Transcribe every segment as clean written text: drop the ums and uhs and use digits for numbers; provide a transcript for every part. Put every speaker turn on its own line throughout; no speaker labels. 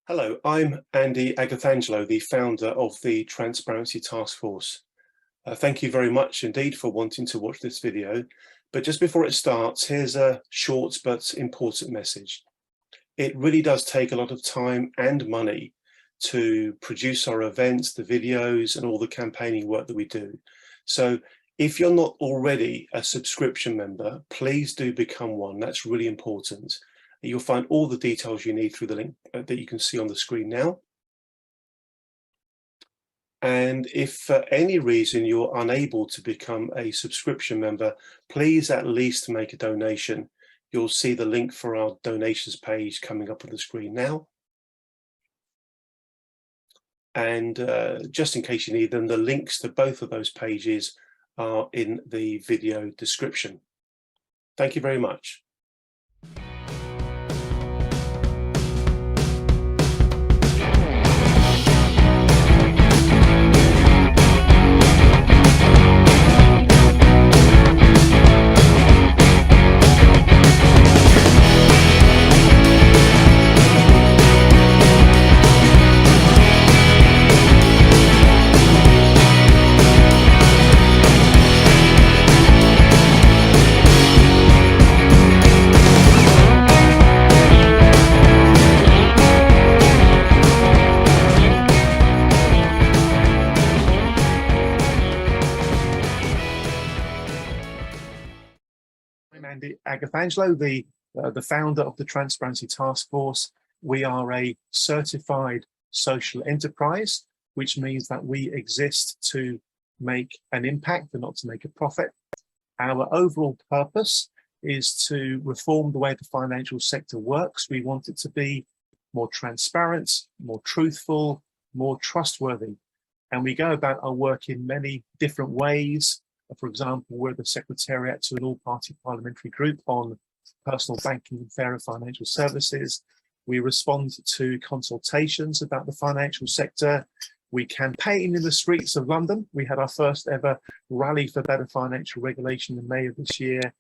Hello, I'm Andy Agathangelo, the founder of the Transparency Task Force. Thank you very much indeed for wanting to watch this video. But just before it starts, here's a short but important message. It really does take a lot of time and money to produce our events, the videos, and all the campaigning work that we do. So if you're not already a subscription member, please do become one. That's really important. You'll find all the details you need through the link that you can see on the screen now. And if for any reason you're unable to become a subscription member, please at least make a donation. You'll see the link for our donations page coming up on the screen now. And just in case you need them, the links to both of those pages are in the video description. Thank you very much. I'm Andy Agathangelo, the founder of the Transparency Task Force. We are a certified social enterprise, which means that we exist to make an impact and not to make a profit. Our overall purpose is to reform the way the financial sector works. We want it to be more transparent, more truthful, more trustworthy. And we go about our work in many different ways. For example, we're the secretariat to an all-party parliamentary group on personal banking and fairer financial services. We respond to consultations about the financial sector. We campaign in the streets of London. We had our first ever rally for better financial regulation in May of this year.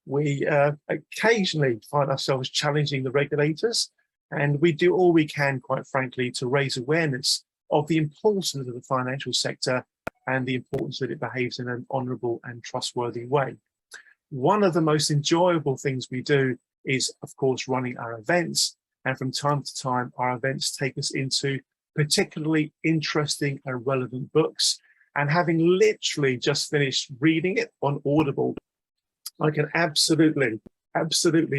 We occasionally find ourselves challenging the regulators, and we do all we can, quite frankly, to raise awareness of the importance of the financial sector and the importance that it behaves in an honourable and trustworthy way. One of the most enjoyable things we do is, of course, running our events. And from time to time, our events take us into particularly interesting and relevant books. And having literally just finished reading it on Audible, I can absolutely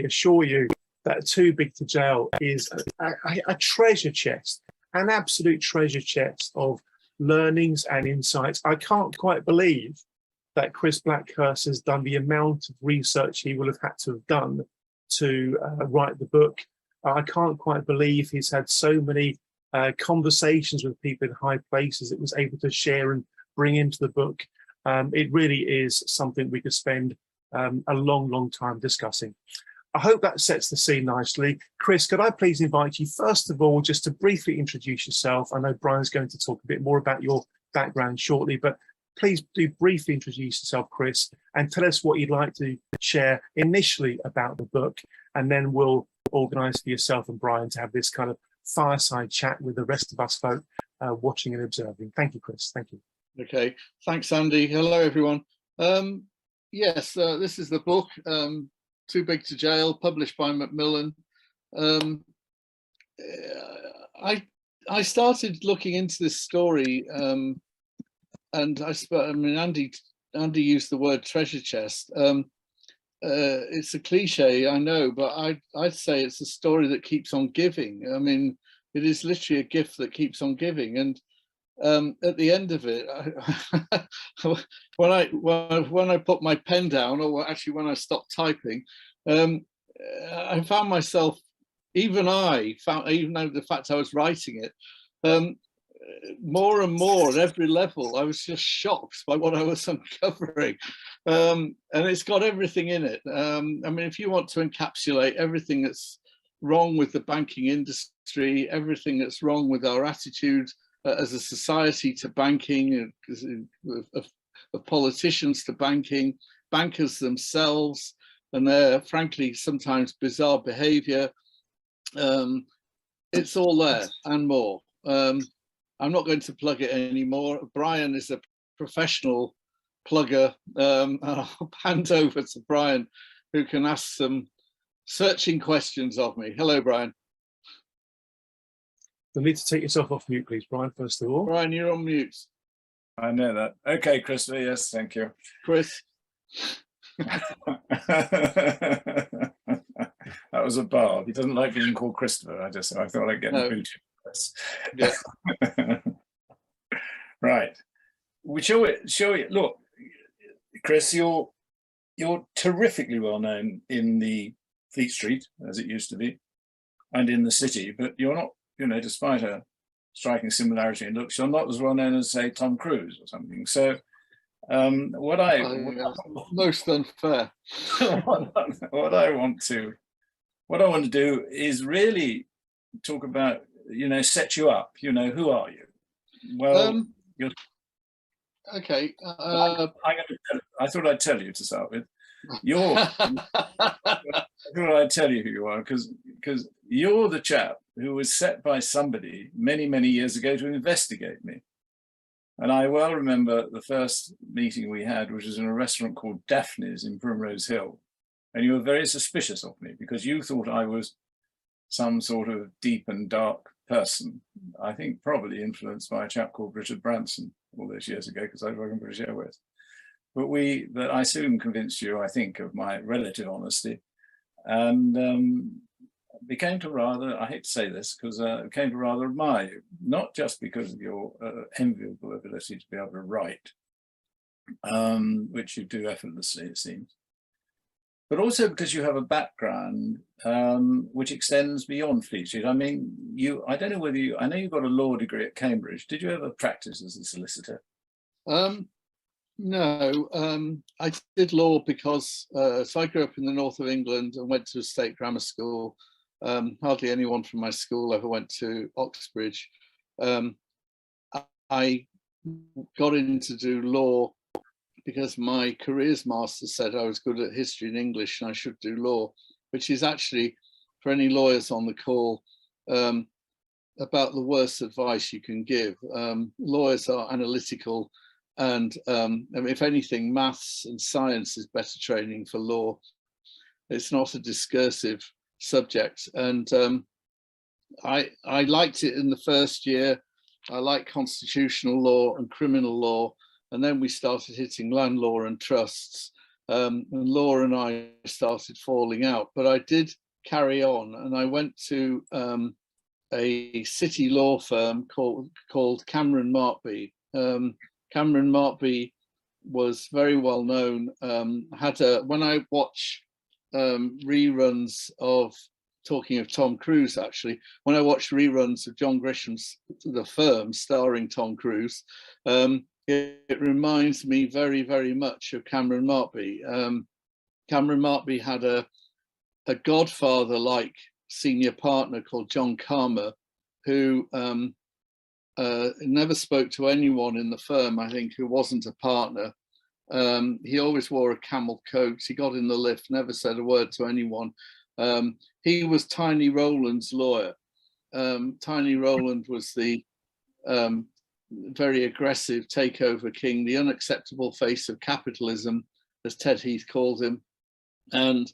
assure you that Too Big to Jail is a treasure chest, an absolute treasure chest of learnings and insights. I can't quite believe that Chris Blackhurst has done the amount of research he will have had to have done to write the book. I can't quite believe he's had so many conversations with people in high places that was able to share and bring into the book. It really is something we could spend a long time discussing. I hope that sets the scene nicely. Chris, could I please invite you, first of all, just to briefly introduce yourself? I know Brian's going to talk a bit more about your background shortly, but please do briefly introduce yourself, Chris, and tell us what you'd like to share initially about the book, and then we'll organise for yourself and Brian to have this kind of fireside chat with the rest of us folk watching and observing. Thank you, Chris. Thank you.
Okay, thanks, Andy. Hello, everyone. Yes, this is the book, Too Big to Jail, published by Macmillan. I started looking into this story, and I mean, Andy used the word treasure chest. It's a cliche, I know, but I'd say it's a story that keeps on giving. I mean, it is literally a gift that keeps on giving. And at the end of it, when I put my pen down, or actually when I stopped typing, I found myself, even though the fact I was writing it, more and more at every level, I was just shocked by what I was uncovering. And it's got everything in it. I mean, if you want to encapsulate everything that's wrong with the banking industry, everything that's wrong with our attitude as a society to banking, of politicians to banking, bankers themselves, and their frankly sometimes bizarre behavior, it's all there and more. I'm not going to plug it anymore. Brian is a professional plugger. I'll hand over to Brian, who can ask some searching questions of me. Hello, Brian.
You'll need to take yourself off mute, please, Brian, first of all.
Brian, you're on mute.
I know that. Okay, Christopher, yes, thank you.
Chris.
That was a barb. He doesn't like being called Christopher. I thought I'd get
No.
booted.
Yeah.
Right. Shall we look, Chris, you're terrifically well known in the Fleet Street, as it used to be, and in the city, but you're not, you know, despite a striking similarity in looks, you're not as well known as, say, Tom Cruise or something. So
most unfair.
what I want to do is really talk about, you know, set you up. You know, who are you? Well, you're
okay.
I thought I'd tell you to start with. I thought I'd tell you who you are, because you're the chap who was set by somebody many years ago to investigate me. And I well remember the first meeting we had, which was in a restaurant called Daphne's in Primrose Hill. And you were very suspicious of me because you thought I was some sort of deep and dark person. I think probably influenced by a chap called Richard Branson all those years ago, because I worked in British Airways. But I soon convinced you, I think, of my relative honesty, and became to rather, I hate to say this, because came to rather admire you, not just because of your enviable ability to be able to write, which you do effortlessly, it seems, but also because you have a background which extends beyond Fleet Street. I mean, I don't know whether I know you've got a law degree at Cambridge. Did you ever practice as a solicitor?
No, I did law because so I grew up in the north of England and went to a state grammar school. Hardly anyone from my school ever went to Oxbridge. I got in to do law because my careers master said I was good at history and English and I should do law, which is actually, for any lawyers on the call, about the worst advice you can give. Lawyers are analytical, and if anything, maths and science is better training for law. It's not a discursive subject, and I liked it in the first year. I liked constitutional law and criminal law, and then we started hitting land law and trusts, and law and I started falling out. But I did carry on, and I went to a city law firm called Cameron Markby. Cameron Markby was very well known. When I watch reruns of, talking of Tom Cruise, actually, when I watch reruns of John Grisham's The Firm starring Tom Cruise, it reminds me very much of Cameron Markby. Cameron Markby had a godfather-like senior partner called John Karma, who never spoke to anyone in the firm, I think, who wasn't a partner. He always wore a camel coat. He got in the lift, never said a word to anyone. He was Tiny Rowland's lawyer. Tiny Rowland was the very aggressive takeover king, the unacceptable face of capitalism, as Ted Heath called him. And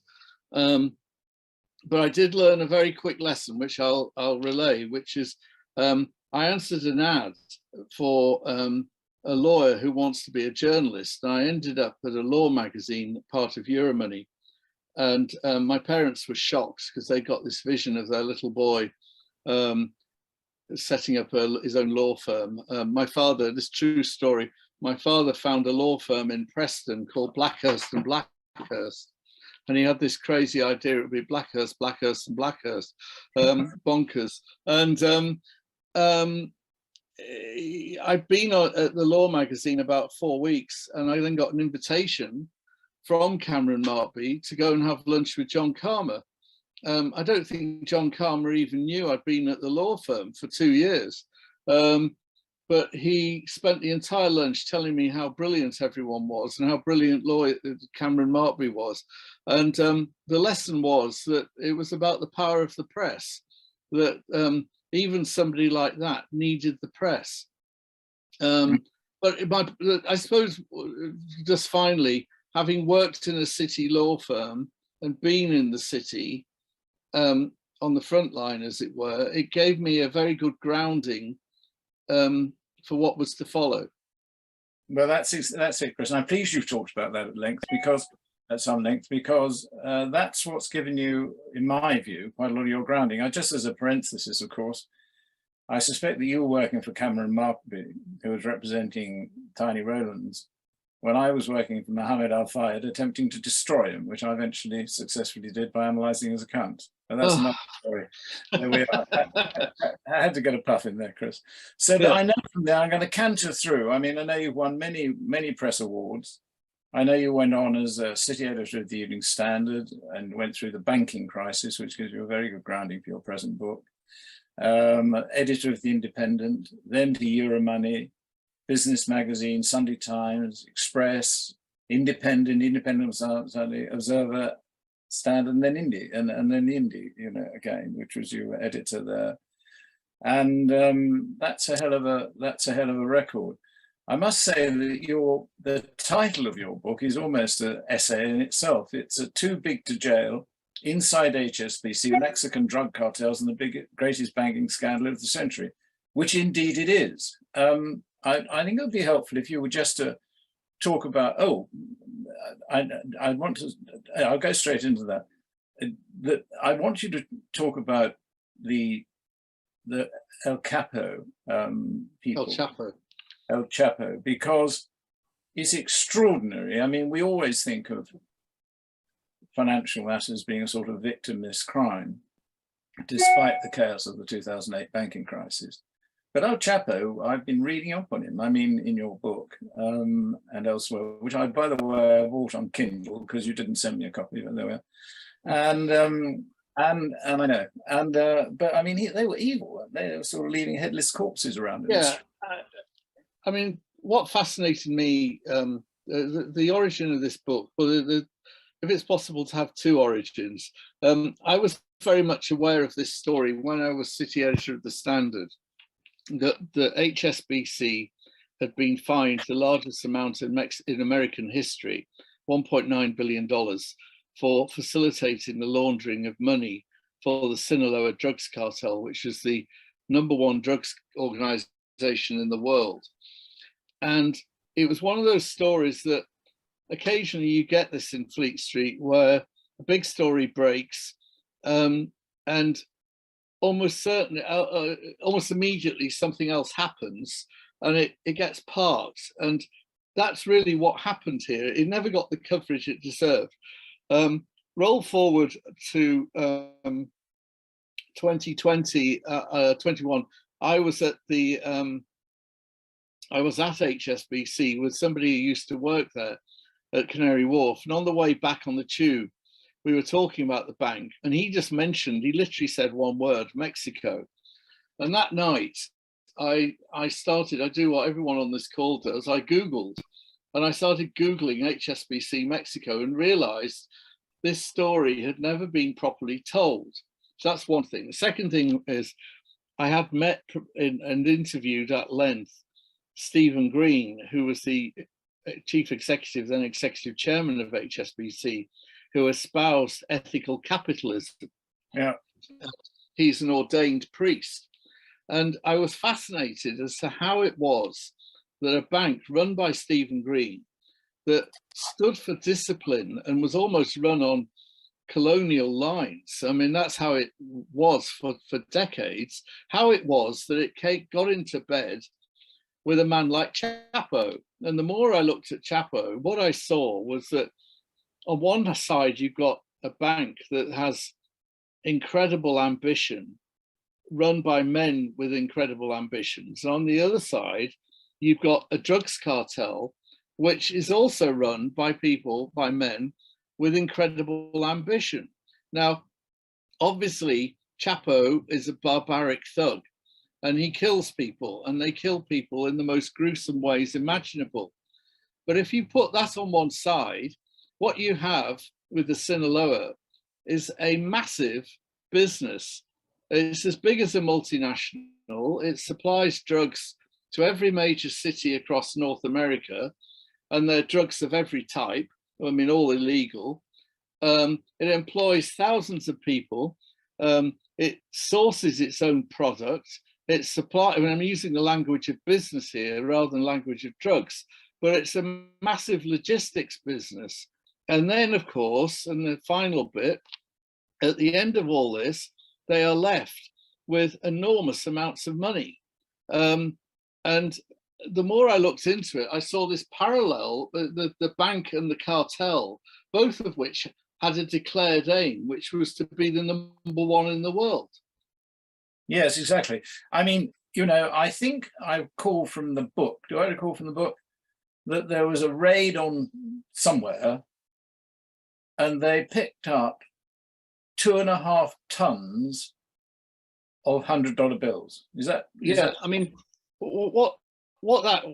but I did learn a very quick lesson, which I'll relay, which is I answered an ad for a lawyer who wants to be a journalist. And I ended up at a law magazine, part of Euromoney. And my parents were shocked because they got this vision of their little boy setting up his own law firm. My father, this true story, my father found a law firm in Preston called BLACKHURST and BLACKHURST. And he had this crazy idea it would be BLACKHURST, BLACKHURST and BLACKHURST, bonkers. And I'd been at the law magazine about 4 weeks, and I then got an invitation from Cameron Markby to go and have lunch with John Karma. I don't think John Karma even knew I'd been at the law firm for 2 years. But he spent the entire lunch telling me how brilliant everyone was and how brilliant lawyer Cameron Markby was. And the lesson was that it was about the power of the press. that even somebody like that needed the press. But I suppose, just finally, having worked in a city law firm and been in the city on the front line, as it were, it gave me a very good grounding for what was to follow.
Well, that's it, Chris. And I'm pleased you've talked about that at some length, because that's what's given you, in my view, quite a lot of your grounding. Just as a parenthesis, of course, I suspect that you were working for Cameron Markby, who was representing Tiny Rowlands, when I was working for Mohammed Al-Fayed, attempting to destroy him, which I eventually successfully did by analysing his account. But that's another story. There we are. I had to get a puff in there, Chris. So
Yeah.
I know from there, I'm going to canter through. I mean, I know you've won many press awards. I know you went on as a city editor of the Evening Standard and went through the banking crisis, which gives you a very good grounding for your present book. Editor of the Independent, then to Euromoney, Business Magazine, Sunday Times, Express, Independent Observer, Standard, and then Indie, and then the Indie, you know, again, which was your editor there, and that's a hell of a record. I must say that the title of your book is almost an essay in itself. It's Too Big to Jail: Inside HSBC, Mexican drug cartels, and the greatest banking scandal of the century, which indeed it is. I think it would be helpful if you were just to talk about, I'll go straight into that. I want you to talk about the El Capo people. El Chapo, because it's extraordinary. I mean, we always think of financial matters being a sort of victimless crime, despite the chaos of the 2008 banking crisis. But El Chapo, I've been reading up on him. I mean, in your book and elsewhere, which I, by the way, I bought on Kindle because you didn't send me a copy, but there we are. And I know, but I mean, they were evil, weren't they? They were sort of leaving headless corpses around.
Yeah, I mean, what fascinated me, the origin of this book, well, if it's possible to have two origins, I was very much aware of this story when I was city editor of the Standard, that the HSBC had been fined the largest amount in American history, $1.9 billion, for facilitating the laundering of money for the Sinaloa drugs cartel, which is the #1 drugs organization in the world. And it was one of those stories that occasionally you get this in Fleet Street, where a big story breaks and almost certainly, almost immediately something else happens and it gets parked. And that's really what happened here. It never got the coverage it deserved. Roll forward to 2020, 21. I was at HSBC with somebody who used to work there at Canary Wharf, and on the way back on the tube, we were talking about the bank, and he literally said one word: Mexico. And that night, I do what everyone on this call does. I Googled, and I started Googling HSBC Mexico and realized this story had never been properly told. So that's one thing. The second thing is I had met and interviewed at length Stephen Green, who was the chief executive, then executive chairman of HSBC, who espoused ethical capitalism.
Yeah.
He's an ordained priest. And I was fascinated as to how it was that a bank run by Stephen Green, that stood for discipline and was almost run on colonial lines. I mean, that's how it was for decades, how it was that it got into bed with a man like Chapo. And the more I looked at Chapo, what I saw was that on one side, you've got a bank that has incredible ambition, run by men with incredible ambitions. On the other side, you've got a drugs cartel, which is also run by men with incredible ambition. Now, obviously, Chapo is a barbaric thug, and he kills people, and they kill people in the most gruesome ways imaginable. But if you put that on one side, what you have with the Sinaloa is a massive business It's as big as a multinational. It supplies drugs to every major city across North America, and they're drugs of every type. I mean, all illegal. It employs thousands of people. It sources its own product. It supplies, I mean, I'm using the language of business here rather than language of drugs, but it's a massive logistics business. And then, of course, and the final bit, at the end of all this, they are left with enormous amounts of money. And the more I looked into it, I saw this parallel, the bank and the cartel, both of which had a declared aim, which was to be the #1 in the world.
Yes, exactly. I mean, you know, I think I recall from the book, do I recall from the book, that there was a raid on somewhere and they picked up 2.5 tons of $100 bills. Is that?
I mean, what that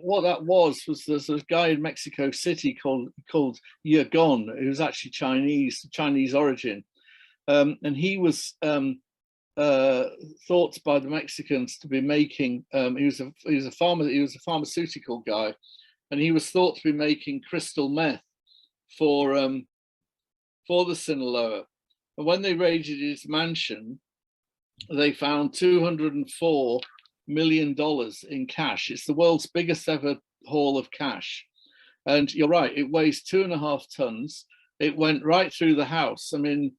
was there's a guy in Mexico City called Yagon, who's actually Chinese origin, and he was thought by the Mexicans to be making. He was a pharmaceutical guy, and he was thought to be making crystal meth for the Sinaloa. And when they raided his mansion, they found $204 million in cash. It's the world's biggest ever haul of cash. And you're right, it weighs 2.5 tons. It went right through the house. I mean,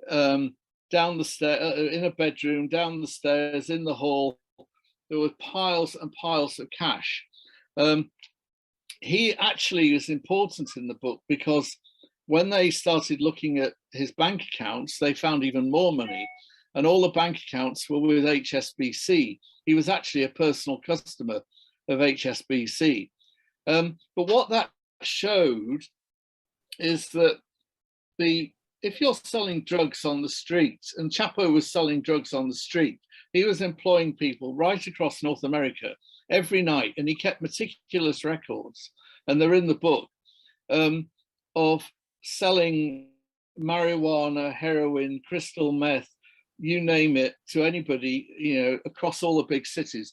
down the stair, in a bedroom, down the stairs, in the hall, there were piles and piles of cash. He actually is important in the book because when they started looking at his bank accounts, they found even more money. And all the bank accounts were with HSBC. He was actually a personal customer of HSBC. But what that showed is that if you're selling drugs on the street, and Chapo was selling drugs on the street, he was employing people right across North America every night, and he kept meticulous records, and they're in the book, of selling marijuana, heroin, crystal meth, you name it, to anybody, you know, across all the big cities.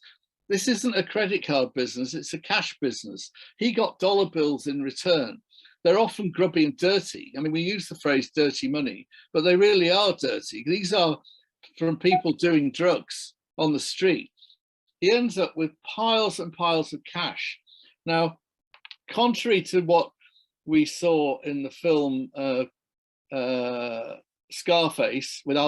This isn't a credit card business, it's a cash business. He got dollar bills in return. They're often grubby and dirty. I mean, we use the phrase dirty money, but they really are dirty. These are from people doing drugs on the street. He ends up with piles and piles of cash. Now, contrary to what we saw in the film Scarface, when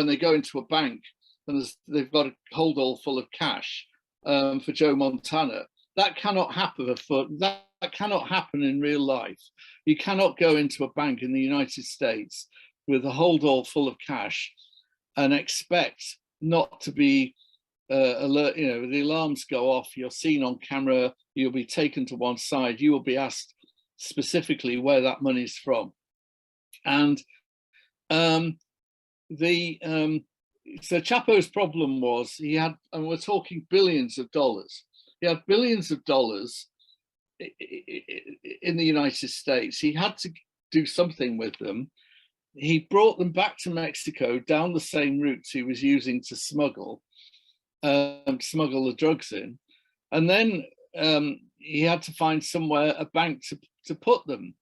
they go into a bank and they've got a holdall full of cash for Joe Montana, that cannot happen. That cannot happen in real life. You cannot go into a bank in the United States with a holdall full of cash and expect not to be alert. You know, the alarms go off. You're seen on camera. You'll be taken to one side. You will be asked specifically where that money's from. And so Chapo's problem was he had, and we're talking billions of dollars. He had billions of dollars in the United States. He had to do something with them. He brought them back to Mexico down the same routes he was using to smuggle the drugs in. And then he had to find somewhere, a bank to put them.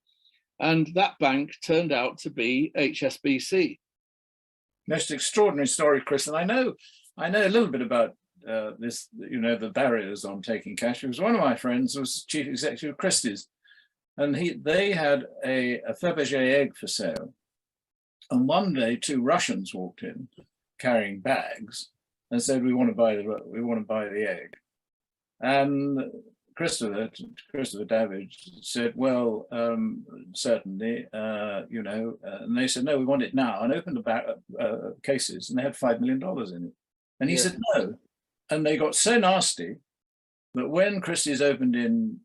And that bank turned out to be HSBC.
Most extraordinary story, Chris. And I know a little bit about this, you know, the barriers on taking cash, because one of my friends was chief executive of Christie's, and they had a Fabergé egg for sale. And one day, 2 Russians walked in carrying bags and said, "We want to buy the egg." And Christopher Davidge said, "Well, certainly, you know," and they said, "No, we want it now," and opened the cases, and they had $5 million in it. And he said, "No." And they got so nasty that when Christie's opened in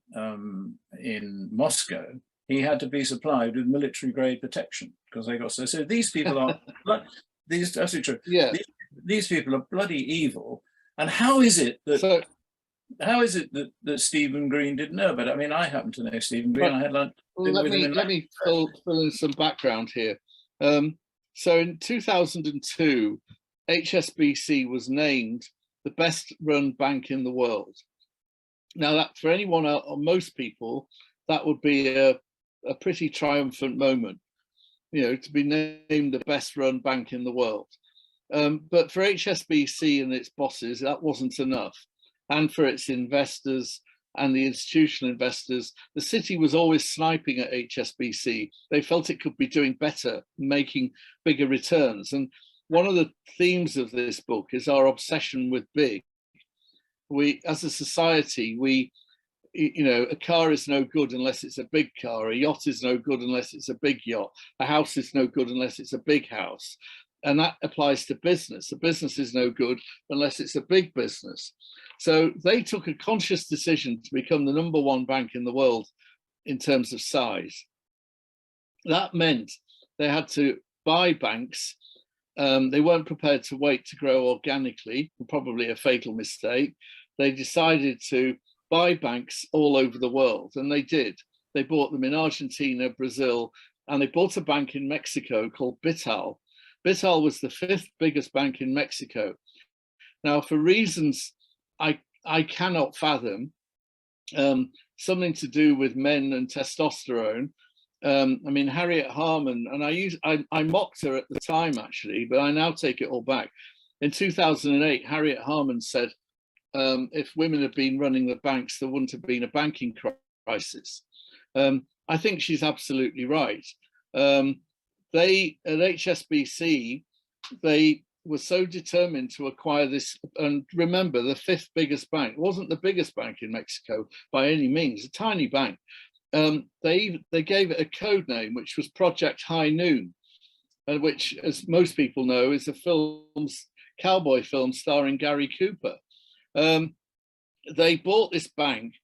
Moscow, he had to be supplied with military grade protection because they got so. So these people are these. That's true.
Yeah.
These people are bloody evil. And how is it that? How is it that Stephen Green didn't know about it? I mean, I happen to know Stephen Green. I had lunch.
Let me fill in some background here. So in 2002, HSBC was named the best run bank in the world. Now that for anyone else, or most people, that would be a pretty triumphant moment, you know, to be named the best run bank in the world. But for HSBC and its bosses, that wasn't enough. And for its investors and the institutional investors, the city was always sniping at HSBC. They felt it could be doing better, making bigger returns. And one of the themes of this book is our obsession with big. We, as a society, you know, a car is no good unless it's a big car. A yacht is no good unless it's a big yacht. A house is no good unless it's a big house. And that applies to business. A business is no good unless it's a big business. So they took a conscious decision to become the #1 bank in the world in terms of size. That meant they had to buy banks. They weren't prepared to wait to grow organically, probably a fatal mistake. They decided to buy banks all over the world, and they did. They bought them in Argentina, Brazil, and they bought a bank in Mexico called Bital. Bital was the 5th biggest bank in Mexico. Now, for reasons I cannot fathom, something to do with men and testosterone. I mean, Harriet Harman, and I mocked her at the time, actually, but I now take it all back. In 2008, Harriet Harman said, if women had been running the banks, there wouldn't have been a banking crisis. I think she's absolutely right. They, at HSBC, they were so determined to acquire this, and remember, the 5th biggest bank wasn't the biggest bank in Mexico by any means, a tiny bank. They gave it a code name, which was Project High Noon, which, as most people know, is a cowboy film starring Gary Cooper. They bought this bank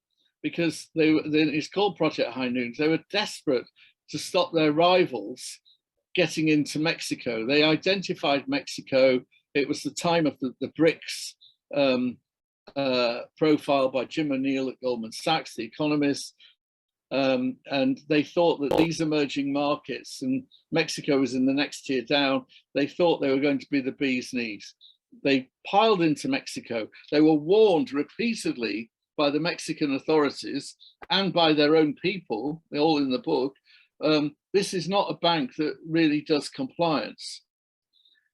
because it's called Project High Noon. They were desperate to stop their rivals getting into Mexico. They identified Mexico. It was the time of the BRICS profile by Jim O'Neill at Goldman Sachs, the economist. And they thought that these emerging markets, and Mexico was in the next tier down, they thought they were going to be the bee's knees. They piled into Mexico. They were warned repeatedly by the Mexican authorities and by their own people, they're all in the book. This is not a bank that really does compliance.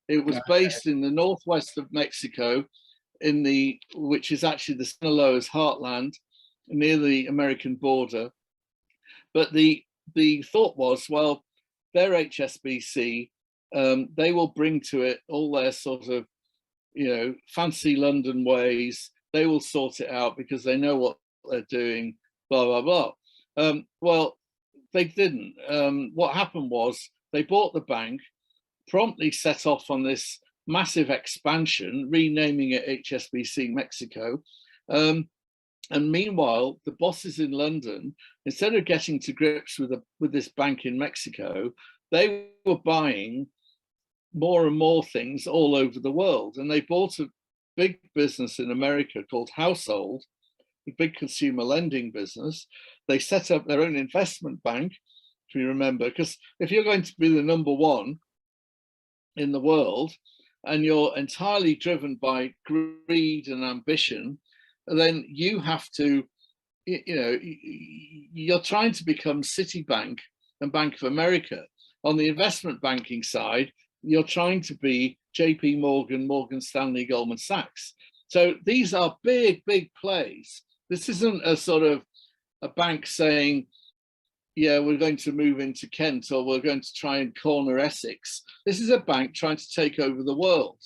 It was based in the northwest of Mexico, which is actually the Sinaloa's heartland, near the American border. But the thought was, well, they're HSBC, they will bring to it all their sort of, you know, fancy London ways. They will sort it out because they know what they're doing, blah, blah, blah. Well, they didn't. What happened was they bought the bank, promptly set off on this massive expansion, renaming it HSBC Mexico. And meanwhile, the bosses in London, instead of getting to grips with this bank in Mexico, they were buying more and more things all over the world. And they bought a big business in America called Household, a big consumer lending business. They set up their own investment bank, if you remember, because if you're going to be the #1 in the world and you're entirely driven by greed and ambition, then you have to, you know, you're trying to become Citibank and Bank of America. On the investment banking side, you're trying to be JP Morgan, Morgan Stanley, Goldman Sachs. So these are big, big plays. This isn't a sort of a bank saying, yeah, we're going to move into Kent or we're going to try and corner Essex. This is a bank trying to take over the world.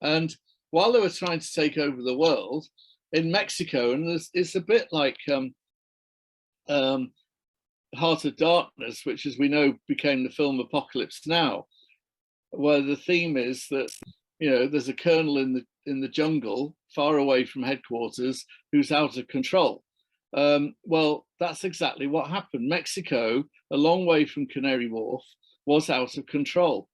And while they were trying to take over the world, in Mexico, and it's a bit like Heart of Darkness, which, as we know, became the film Apocalypse Now, where the theme is that, you know, there's a colonel in the jungle far away from headquarters who's out of control. Well, that's exactly what happened. Mexico, a long way from Canary Wharf, was out of control.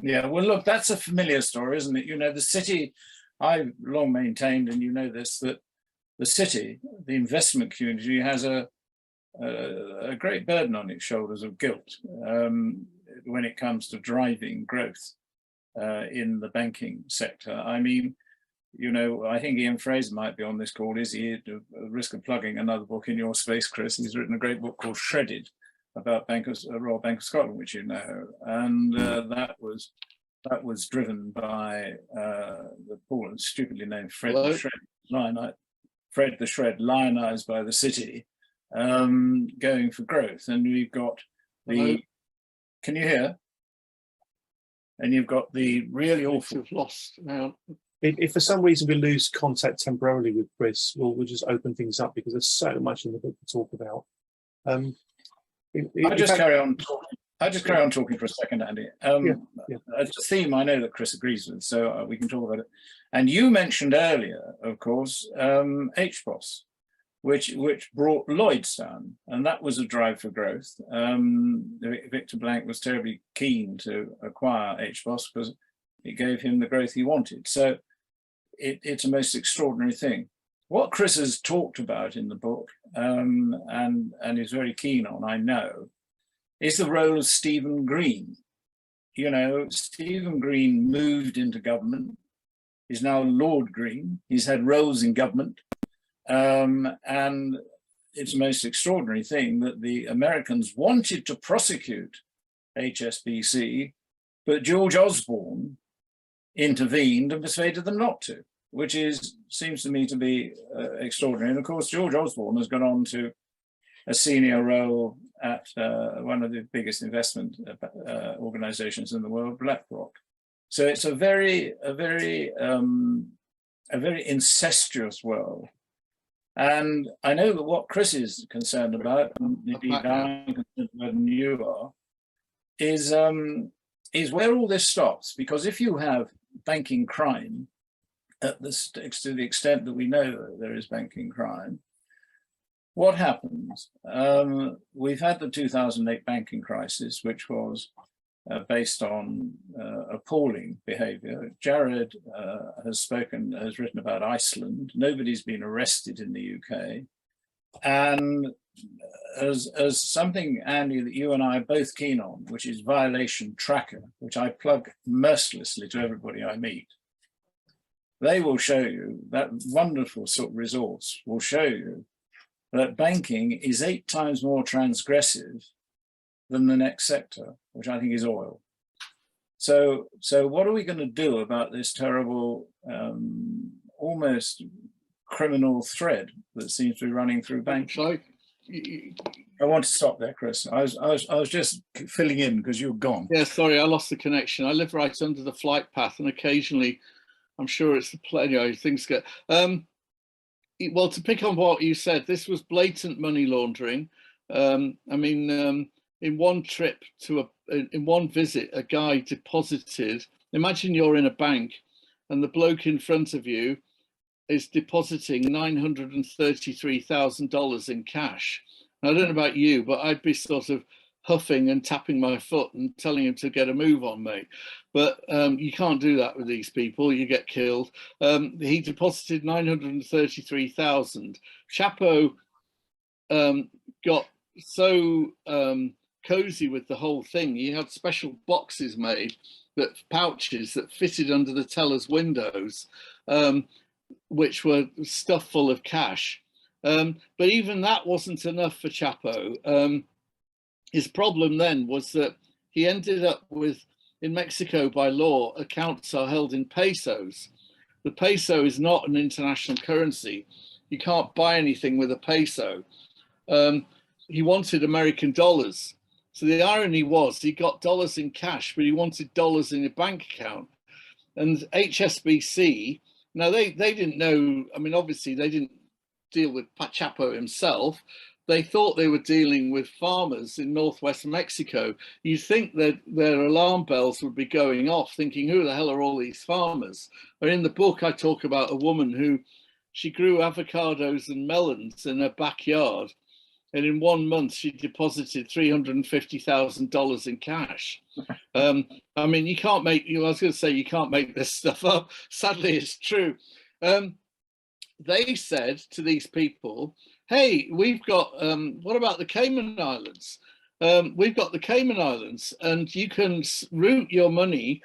Yeah, well, look, that's a familiar story, isn't it? You know, the city, I've long maintained, and you know this, that the city, the investment community, has a great burden on its shoulders of guilt. when it comes to driving growth in the banking sector. I mean, you know, I think Ian Fraser might be on this call. Is he? At the risk of plugging another book in your space, Chris, he's written a great book called Shredded about Royal Bank of Scotland, which you know, and that was driven by the poor and stupidly named Fred the Shred, Fred the Shred, lionized by the city, going for growth. And we've got the, can you hear? And you've got the really awful.
Lost now.
If for some reason we lose contact temporarily with Chris, we'll just open things up because there's so much in the book to talk about.
I just carry on talking for a second, Andy. It's a theme I know that Chris agrees with, so we can talk about it. And you mentioned earlier, of course, HBOS, which brought Lloyds down, and that was a drive for growth. Victor Blank was terribly keen to acquire HBOS because it gave him the growth he wanted. So it's a most extraordinary thing. What Chris has talked about in the book, and is very keen on, I know, is the role of Stephen Green. You know, Stephen Green moved into government. He's now Lord Green. He's had roles in government. And it's a most extraordinary thing that the Americans wanted to prosecute HSBC, but George Osborne intervened and persuaded them not to, which seems to me to be extraordinary. And of course, George Osborne has gone on to a senior role at one of the biggest investment organizations in the world, BlackRock. So it's a very incestuous world. And I know that what Chris is concerned about, and indeed I'm concerned about, and you are, is where all this stops. Because if you have banking crime, to the extent that we know that there is banking crime, what happens? We've had the 2008 banking crisis, which was based on appalling behavior. Jared has written about Iceland. Nobody's been arrested in the UK. And as something, Andy, that you and I are both keen on, which is Violation Tracker, which I plug mercilessly to everybody I meet. They will show you, that wonderful sort of resource will show you that banking is 8 times more transgressive than the next sector, which I think is oil. So what are we going to do about this terrible, almost criminal thread that seems to be running through banking? I want to stop there, Chris. I was just filling in because you're gone.
Yeah, sorry, I lost the connection. I live right under the flight path, and occasionally, I'm sure it's the plane. You know, things get. Well, to pick on what you said, this was blatant money laundering. I mean, in one trip in one visit, a guy deposited. Imagine you're in a bank, and the bloke in front of you is depositing $933,000 in cash. Now, I don't know about you, but I'd be sort of huffing and tapping my foot and telling him to get a move on, mate. But you can't do that with these people, you get killed. He deposited 933,000. Chapo got so cozy with the whole thing. He had special boxes made, pouches that fitted under the teller's windows, which were stuffed full of cash. But even that wasn't enough for Chapo. His problem then was that he ended up with, in Mexico by law, accounts are held in pesos. The peso is not an international currency. You can't buy anything with a peso. He wanted American dollars. So the irony was he got dollars in cash, but he wanted dollars in a bank account. And HSBC, now they didn't know, I mean, obviously they didn't deal with Chapo himself. They thought they were dealing with farmers in northwest Mexico. You'd think that their alarm bells would be going off, thinking, who the hell are all these farmers? But in the book, I talk about a woman who, she grew avocados and melons in her backyard. And in 1 month, she deposited $350,000 in cash. I mean, you can't make, I was going to say, you can't make this stuff up. Sadly, it's true. They said to these people, hey, we've got, what about the Cayman Islands? we've got the Cayman Islands, and you can route your money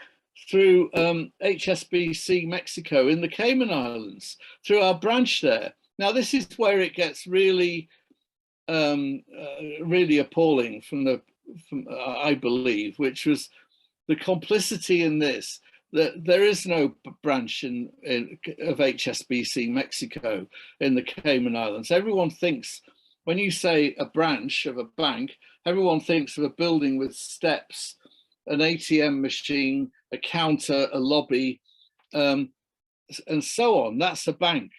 through HSBC Mexico in the Cayman Islands, through our branch there. Now, this is where it gets really, really appalling from I believe, which was the complicity in this. That there is no branch of HSBC Mexico in the Cayman Islands. Everyone thinks, when you say a branch of a bank, everyone thinks of a building with steps, an ATM machine, a counter, a lobby, and so on. That's a bank.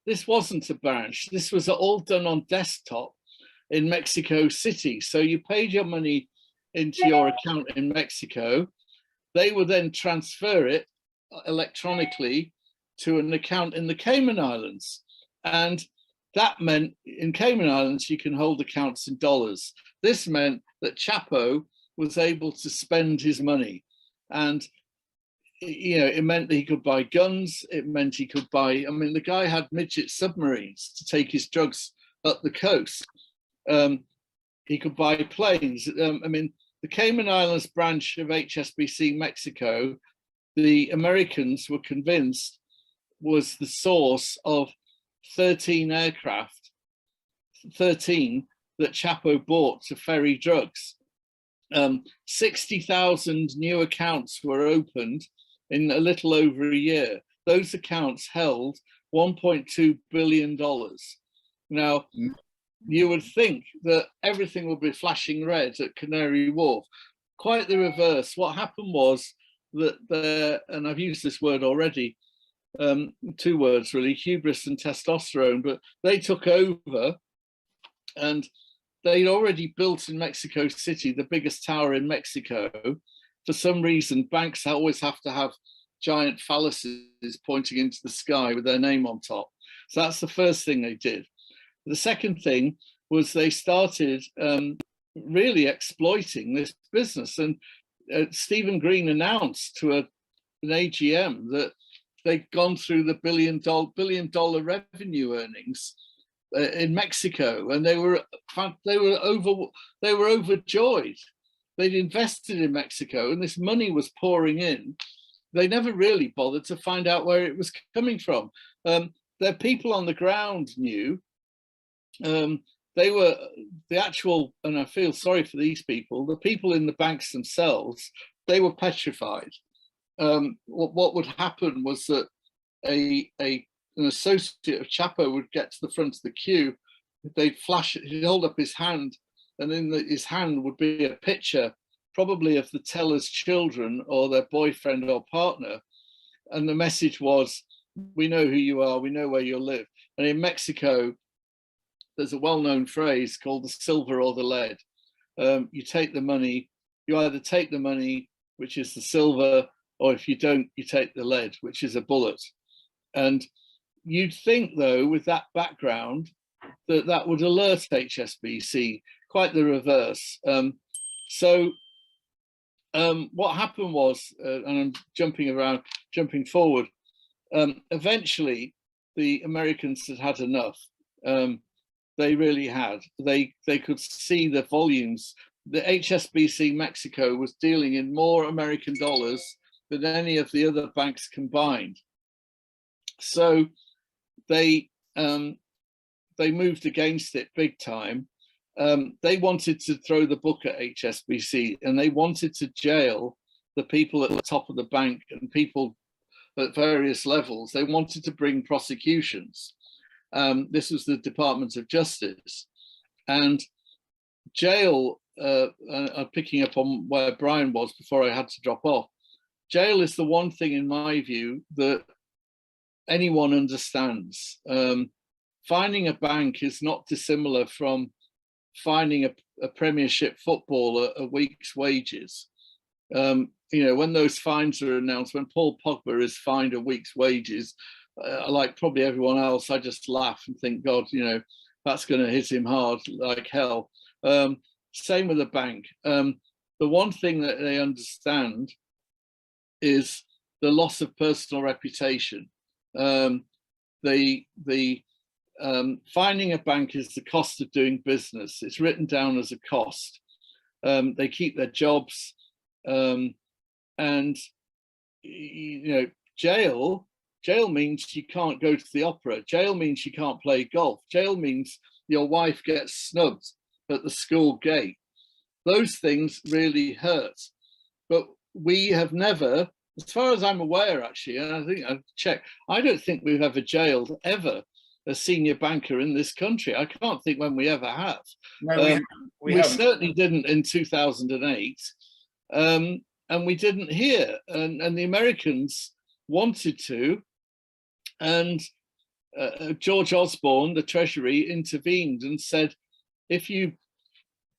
This wasn't a branch. This was all done on desktop in Mexico City. So you paid your money into your account in Mexico. They would then transfer it electronically to an account in the Cayman Islands. And that meant in Cayman Islands, you can hold accounts in dollars. This meant that Chapo was able to spend his money. And, you know, it meant that he could buy guns. It meant he could buy, I mean, the guy had midget submarines to take his drugs up the coast. He could buy planes. I mean, the Cayman Islands branch of HSBC Mexico, the Americans were convinced was the source of 13 aircraft, 13 that Chapo bought to ferry drugs. 60,000 new accounts were opened in a little over a year. Those accounts held $1.2 billion. Now, you would think that everything would be flashing red at Canary Wharf. Quite the reverse. What happened was that and I've used this word already, two words really, hubris and testosterone, but they took over, and they'd already built in Mexico City the biggest tower in Mexico. For some reason, banks always have to have giant phalluses pointing into the sky with their name on top. So that's the first thing they did. The second thing was they started really exploiting this business. And Stephen Green announced to an AGM that they'd gone through the billion dollar revenue earnings in Mexico, and they were overjoyed. They'd invested in Mexico, and this money was pouring in. They never really bothered to find out where it was coming from. Their people on the ground knew. They were the actual, and I feel sorry for these people, the people in the banks themselves, they were petrified. What would happen was that an associate of Chapo would get to the front of the queue, they'd flash, he'd hold up his hand, and in his hand would be a picture, probably of the teller's children or their boyfriend or partner. And the message was, we know who you are, we know where you live. And in Mexico, there's a well-known phrase called the silver or the lead. You take the money, you either take the money, which is the silver, or if you don't, you take the lead, which is a bullet. And you'd think, though, with that background, that would alert HSBC, quite the reverse. What happened was, and I'm jumping forward, eventually the Americans had had enough. They really had. They could see the volumes. The HSBC Mexico was dealing in more American dollars than any of the other banks combined. So they moved against it big time. They wanted to throw the book at HSBC, and they wanted to jail the people at the top of the bank and people at various levels. They wanted to bring prosecutions. This was the Department of Justice, and jail, picking up on where Brian was before I had to drop off, jail is the one thing, in my view, that anyone understands. Finding a bank is not dissimilar from finding a Premiership footballer a week's wages. You know, when those fines are announced, when Paul Pogba is fined a week's wages, like probably everyone else, I just laugh and think, God, you know, that's going to hit him hard like hell. Same with a bank. The one thing that they understand is the loss of personal reputation. The finding a bank is the cost of doing business. It's written down as a cost. They keep their jobs, and jail means you can't go to the opera. Jail means you can't play golf. Jail means your wife gets snubbed at the school gate. Those things really hurt. But we have never, as far as I'm aware, actually, and I think I've checked, I don't think we've ever jailed ever a senior banker in this country. I can't think when we ever have.
No,
we certainly didn't in 2008, and we didn't here. And the Americans wanted to, and George Osborne, the Treasury, intervened and said, if you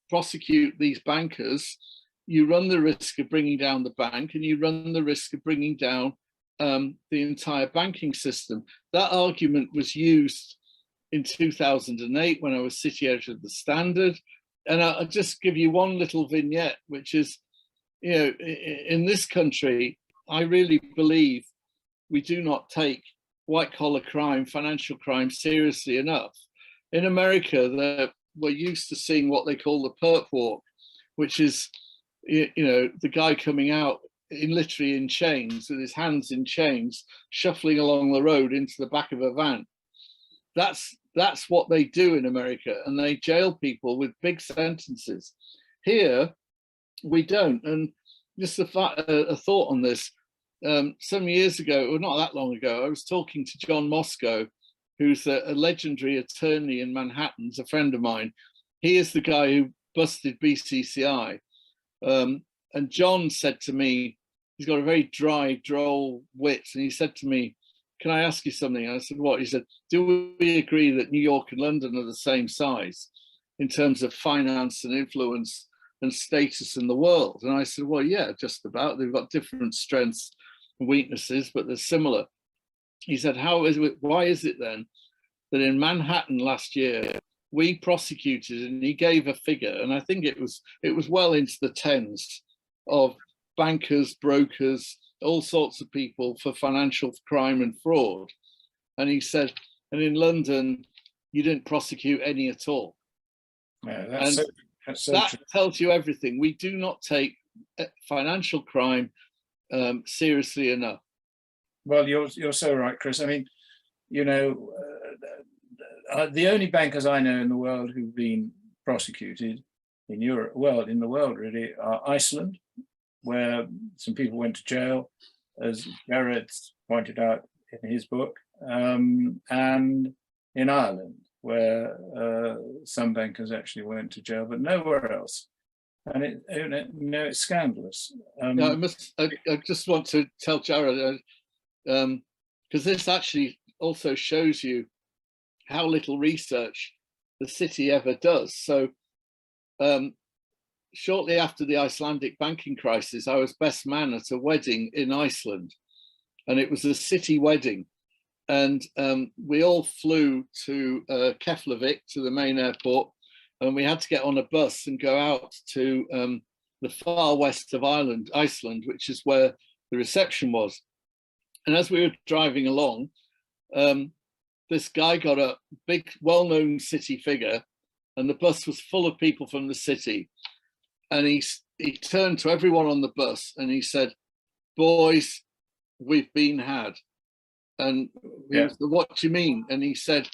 prosecute these bankers, you run the risk of bringing down the bank, and you run the risk of bringing down the entire banking system. That argument was used in 2008 when I was city editor of the Standard. And I'll just give you one little vignette, which is, in this country, I really believe we do not take white collar crime, financial crime seriously enough. In America, we're used to seeing what they call the perp walk, which is, the guy coming out literally in chains, with his hands in chains, shuffling along the road into the back of a van. That's what they do in America, and they jail people with big sentences. Here, we don't. And just a thought on this. Some years ago, or not that long ago, I was talking to John Moscow, who's a legendary attorney in Manhattan, a friend of mine. He is the guy who busted BCCI. And John said to me, he's got a very dry, droll wit, and he said to me, can I ask you something? And I said, what? He said, do we agree that New York and London are the same size in terms of finance and influence and status in the world? And I said, well, yeah, just about. They've got different strengths and weaknesses, but they're similar. He said, why is it then that in Manhattan last year, we prosecuted, and he gave a figure, and I think it was well into the tens of bankers, brokers, all sorts of people for financial crime and fraud. And he said, and in London, you didn't prosecute any at all.
Yeah,
that tells you everything. We do not take financial crime seriously enough.
Well, you're so right, Chris. I mean, the only bankers I know in the world who've been prosecuted in Europe, in the world really, are Iceland, where some people went to jail, as Jared pointed out in his book, and in Ireland, where some bankers actually went to jail, but nowhere else. And it's scandalous.
I just want to tell Jared, because this actually also shows you how little research the city ever does. So shortly after the Icelandic banking crisis, I was best man at a wedding in Iceland, and it was a city wedding. And we all flew to Keflavik, to the main airport, and we had to get on a bus and go out to the far west of Iceland, which is where the reception was. And as we were driving along, this guy got a big, well-known city figure, and the bus was full of people from the city. And he turned to everyone on the bus and he said, boys, we've been had. And we said, what do you mean? And he said,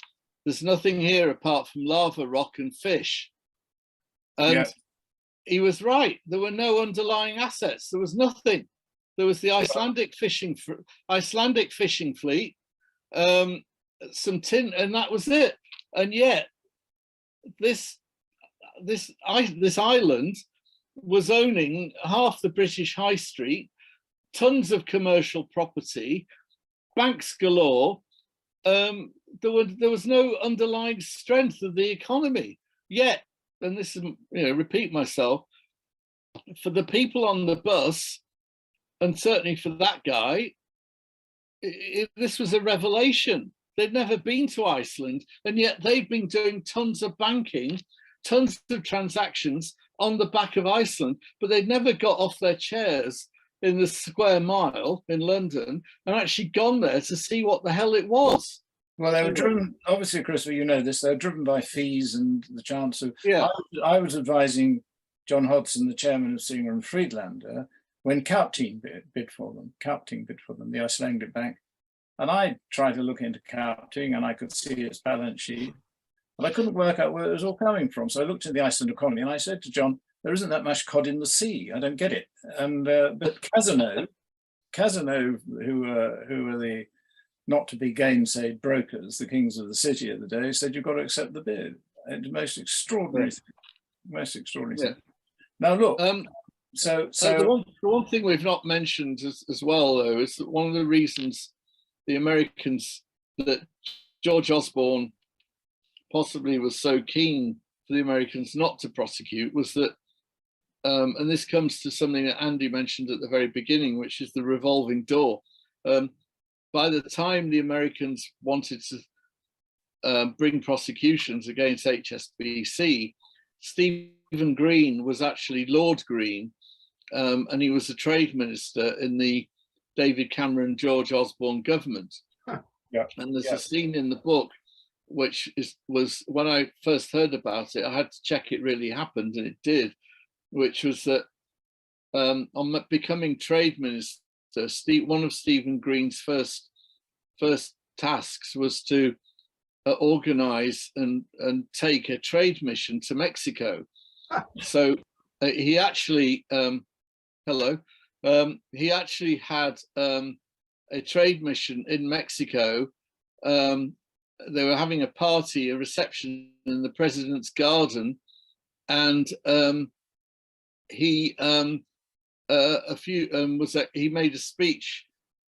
there's nothing here apart from lava, rock and fish. And he was right. There were no underlying assets. There was nothing. There was the Icelandic fishing fleet, some tin, and that was it. And yet this island was owning half the British high street, tons of commercial property, banks galore. There was no underlying strength of the economy. Yet, and this is, repeat myself, for the people on the bus, and certainly for that guy, this was a revelation. They'd never been to Iceland, and yet they've been doing tons of banking, tons of transactions on the back of Iceland, but they'd never got off their chairs in the square mile in London and actually gone there to see what the hell it was.
Well, they were driven, obviously, Christopher, you know this, they were driven by fees and the chance of,
Yeah.
I was advising John Hodson, the chairman of Singer and Friedlander, when Kaupting bid for them, the Icelandic bank. And I tried to look into Kaupting and I could see its balance sheet, but I couldn't work out where it was all coming from. So I looked at the Iceland economy and I said to John, there isn't that much cod in the sea. I don't get it. And but Cazenove, who were the not to be gainsaid brokers, the kings of the city of the day, said you've got to accept the bid. It's the most extraordinary thing. Most extraordinary thing. Now look,
the one thing we've not mentioned as well, though, is that one of the reasons the Americans, that George Osborne possibly was so keen for the Americans not to prosecute, was that, and this comes to something that Andy mentioned at the very beginning, which is the revolving door. By the time the Americans wanted to bring prosecutions against HSBC, Stephen Green was actually Lord Green, and he was the trade minister in the David Cameron, George Osborne government.
Yeah.
And there's a scene in the book, which was when I first heard about it, I had to check it really happened, and it did, which was that on becoming trade minister, one of Stephen Green's first tasks was to organize and take a trade mission to Mexico. So he actually he actually had a trade mission in Mexico. They were having a party, a reception in the president's garden, and he he made a speech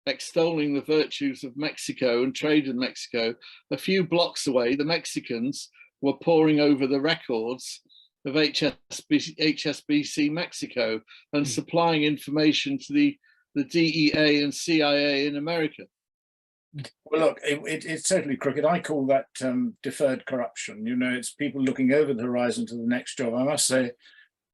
extolling the virtues of Mexico and trade in Mexico. A few blocks away, the Mexicans were poring over the records of HSBC Mexico and supplying information to the DEA and CIA in America.
Well, look, it's totally crooked. I call that deferred corruption. You know, it's people looking over the horizon to the next job. I must say,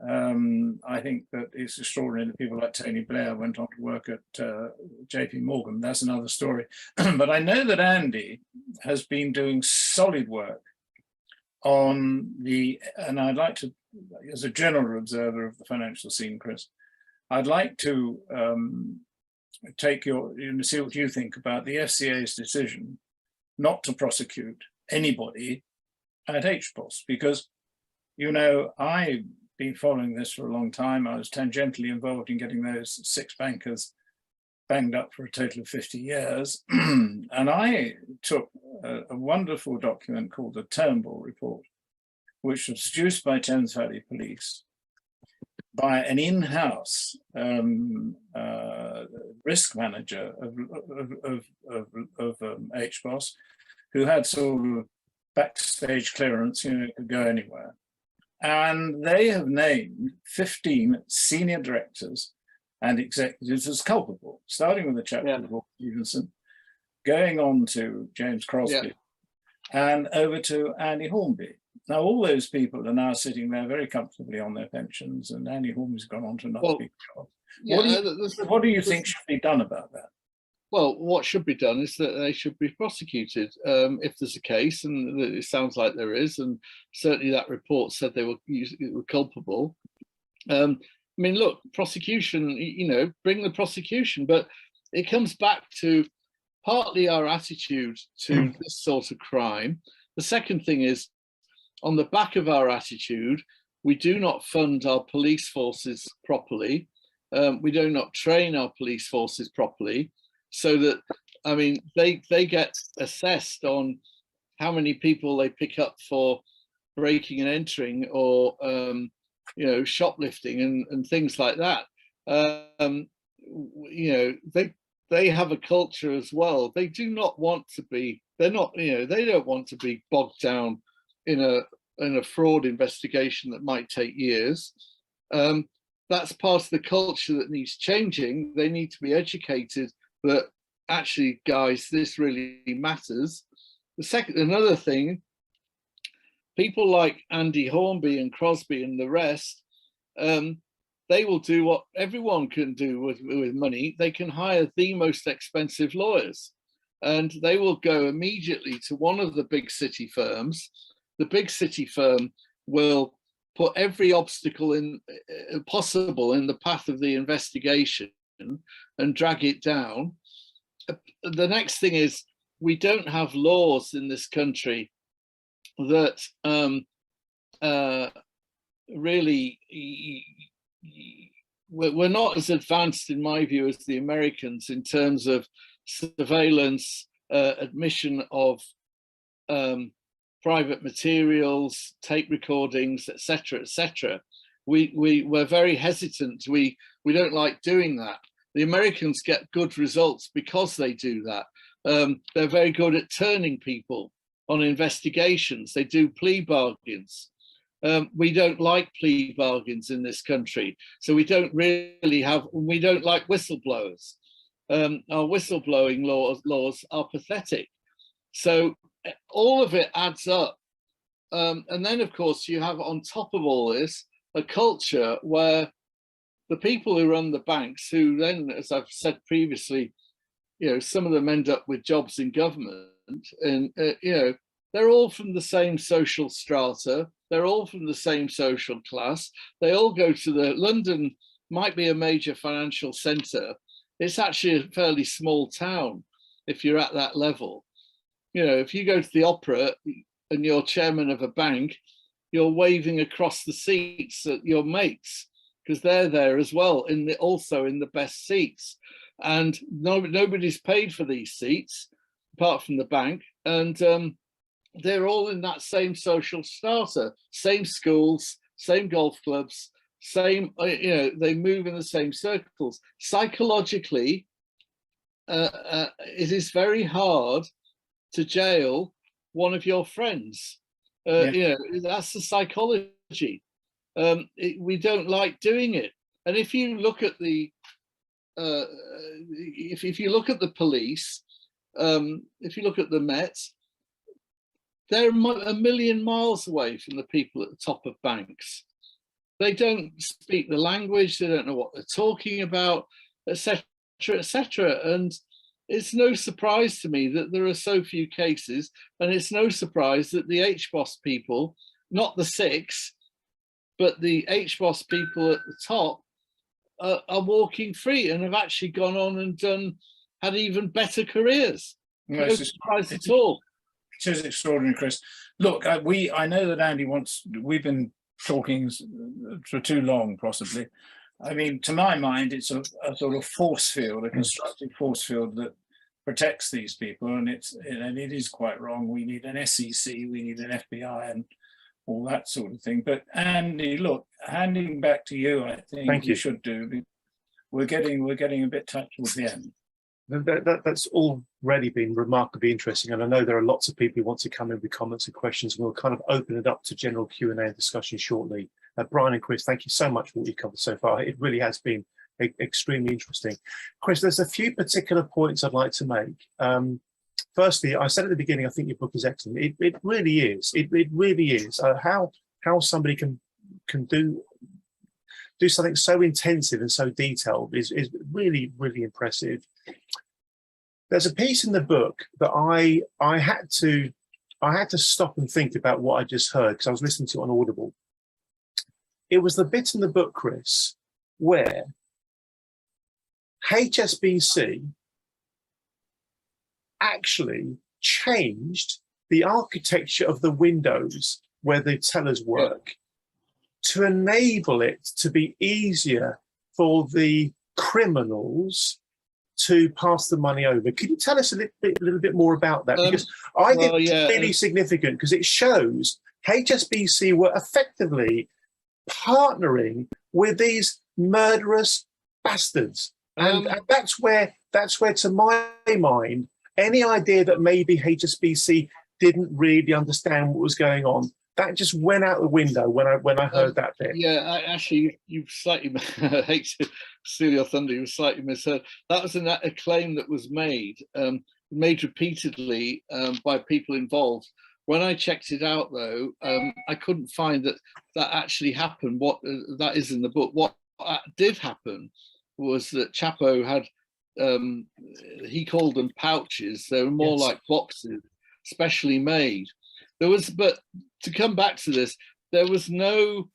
I think that it's extraordinary that people like Tony Blair went on to work at JP Morgan. That's another story. But I know that Andy has been doing solid work on and I'd like to, as a general observer of the financial scene, Chris, I'd like to take see what you think about the FCA's decision not to prosecute anybody at HBOS, because, you know, I've been following this for a long time. I was tangentially involved in getting those 6 bankers banged up for a total of 50 years. And I took a wonderful document called the Turnbull Report, which was produced by Thames Valley Police by an in-house risk manager of HBOS, who had sort of backstage clearance, you know, it could go anywhere. And they have named 15 senior directors and executives as culpable, starting with the chap called Paul Stevenson, going on to James Crosby, and over to Andy Hornby. Now, all those people are now sitting there very comfortably on their pensions, and Andy Hornby's gone on to another big job. What do you think should be done about that?
Well, what should be done is that they should be prosecuted if there's a case, and it sounds like there is, and certainly that report said they were culpable. I mean, look, prosecution, you know, bring the prosecution, but it comes back to partly our attitude to this sort of crime. The second thing is, on the back of our attitude, we do not fund our police forces properly. We do not train our police forces properly, so that, I mean, they get assessed on how many people they pick up for breaking and entering, or you know, shoplifting and things like that. You know, they have a culture as well. They do not want to be. They're not. You know, they don't want to be bogged down in a fraud investigation that might take years. That's part of the culture that needs changing. They need to be educated that actually, guys, this really matters. Another thing, people like Andy Hornby and Crosby and the rest, they will do what everyone can do with money. They can hire the most expensive lawyers. and they will go immediately to one of the big city firms. The big city firm will put every obstacle possible in the path of the investigation and drag it down. The next thing is, we don't have laws in this country that really, we're not as advanced, in my view, as the Americans in terms of surveillance, admission of private materials, tape recordings, etc., etc. We're very hesitant. We don't like doing that. The Americans get good results because they do that. They're very good at turning people on investigations. They do plea bargains. We don't like plea bargains in this country, so we don't really have. We don't like whistleblowers. Our whistleblowing laws are pathetic. So all of it adds up. And then, of course, you have on top of all this a culture where the people who run the banks, who then, as I've said previously, you know, some of them end up with jobs in government, and you know, they're all from the same social strata. They're all from the same social class. They all go to London might be a major financial centre. It's actually a fairly small town if you're at that level. You know, if you go to the opera and you're chairman of a bank, you're waving across the seats at your mates because they're there as well, also in the best seats. And nobody's paid for these seats apart from the bank. And they're all in that same social strata, same schools, same golf clubs, same, you know, they move in the same circles. Psychologically, it is very hard to jail one of your friends. You know, that's the psychology. We don't like doing it. And if you look at the, if you look at the police, if you look at the Met, they're a million miles away from the people at the top of banks. They don't speak the language, they don't know what they're talking about, etc., etc. And it's no surprise to me that there are so few cases, and it's no surprise that the HBOS people, not the 6, but the HBOS people at the top are walking free and have actually gone on and had even better careers. No surprise at all.
It is extraordinary, Chris. Look, I know that Andy we've been talking for too long, possibly. I mean, to my mind, it's a sort of force field, a constructive force field that protects these people, and it is quite wrong. We need an SEC, we need an FBI, and all that sort of thing. But Andy, look, handing back to you, I think you should do. We're getting a bit tight towards the end.
That's already been remarkably interesting, and I know there are lots of people who want to come in with comments and questions, and we'll kind of open it up to general Q&A and discussion shortly. Brian and Chris, thank you so much for what you've covered so far. It really has been extremely interesting. Chris, there's a few particular points I'd like to make. Firstly, I said at the beginning, I think your book is excellent. It really is. It really is. How somebody can do something so intensive and so detailed is really, really impressive. There's a piece in the book that I had to stop and think about what I just heard, because I was listening to it on Audible. It was the bit in the book, Chris, where HSBC actually changed the architecture of the windows where the tellers work to enable it to be easier for the criminals to pass the money over. Could you tell us a little bit more about that? Because I think it's really significant, because it shows HSBC were effectively partnering with these murderous bastards. And that's where, to my mind, any idea that maybe HSBC didn't really understand what was going on, that just went out the window when I heard that bit.
Yeah, actually, you slightly, I hate to steal your thunder, you slightly misheard. That was a claim that was made repeatedly by people involved. When I checked it out, though, I couldn't find that actually happened. What that is in the book. What did happen was that Chapo had he called them pouches. They were more
Yes.
like boxes, specially made. But to come back to this, there was no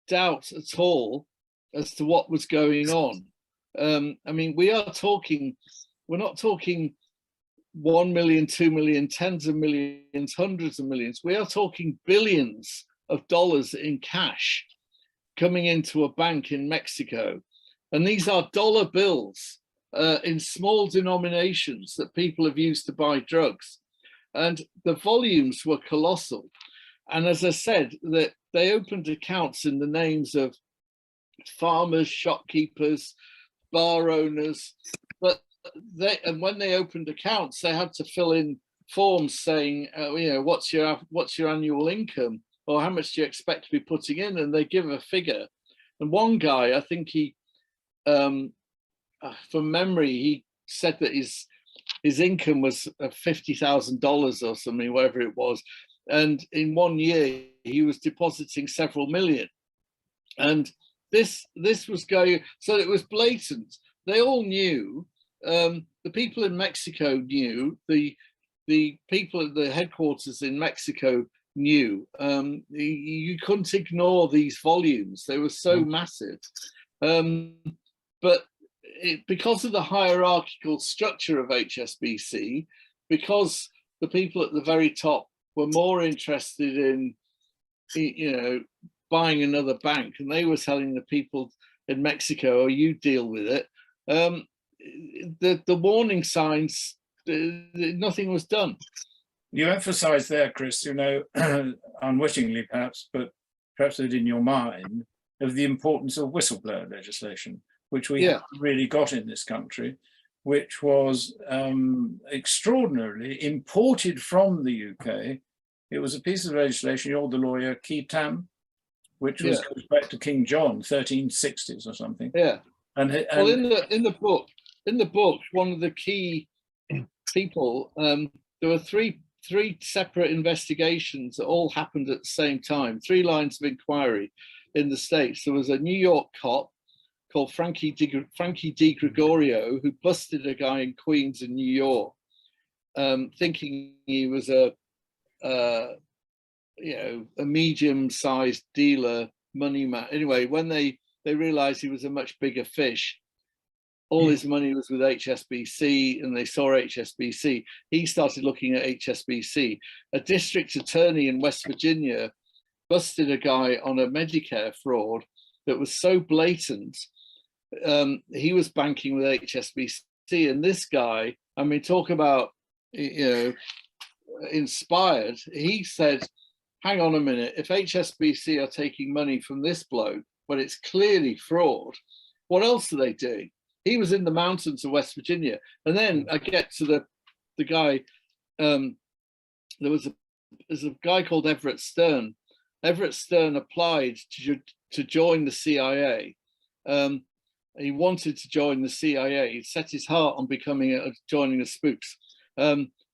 doubt at all as to what was going on. I mean, we're not talking 1 million, 2 million, tens of millions, hundreds of millions. We are talking billions of dollars in cash coming into a bank in Mexico. And these are dollar bills in small denominations that people have used to buy drugs. And the volumes were colossal. And as I said, that they opened accounts in the names of farmers, shopkeepers, bar owners, but when they opened accounts, they had to fill in forms saying, what's your annual income, or how much do you expect to be putting in, and they give a figure. And one guy, I think he, from memory, he said that his income was $50,000 or something, whatever it was, and in 1 year he was depositing several million. And this was going, so it was blatant. They all knew. The people in Mexico knew. The people at the headquarters in Mexico knew. You couldn't ignore these volumes. They were so massive. But because of the hierarchical structure of HSBC, because the people at the very top were more interested in, buying another bank, and they were telling the people in Mexico, "Oh, you deal with it." The warning signs, nothing was done.
You emphasize there, Chris, unwittingly perhaps, but perhaps it in your mind, of the importance of whistleblower legislation, which we haven't really got in this country, which was extraordinarily imported from the UK. It was a piece of legislation, you're the lawyer, Keatam, which goes back to King John, 1360s or something. Yeah. And
well, in the book, one of the key people, there were three separate investigations that all happened at the same time, 3 lines of inquiry in the States. There was a New York cop called Frankie Di Gregorio, who busted a guy in Queens in New York, thinking he was a medium-sized dealer, money man. Anyway, when they realized he was a much bigger fish, all his money was with HSBC, and they saw HSBC. He started looking at HSBC. A district attorney in West Virginia busted a guy on a Medicare fraud that was so blatant. He was banking with HSBC, and this guy, I mean, talk about, inspired. He said, hang on a minute, if HSBC are taking money from this bloke, but it's clearly fraud, what else are they doing? He was in the mountains of West Virginia. And then I get to the guy, there's a guy called Everett Stern. Everett Stern applied to join the CIA. He wanted to join the CIA. He set his heart on joining the spooks.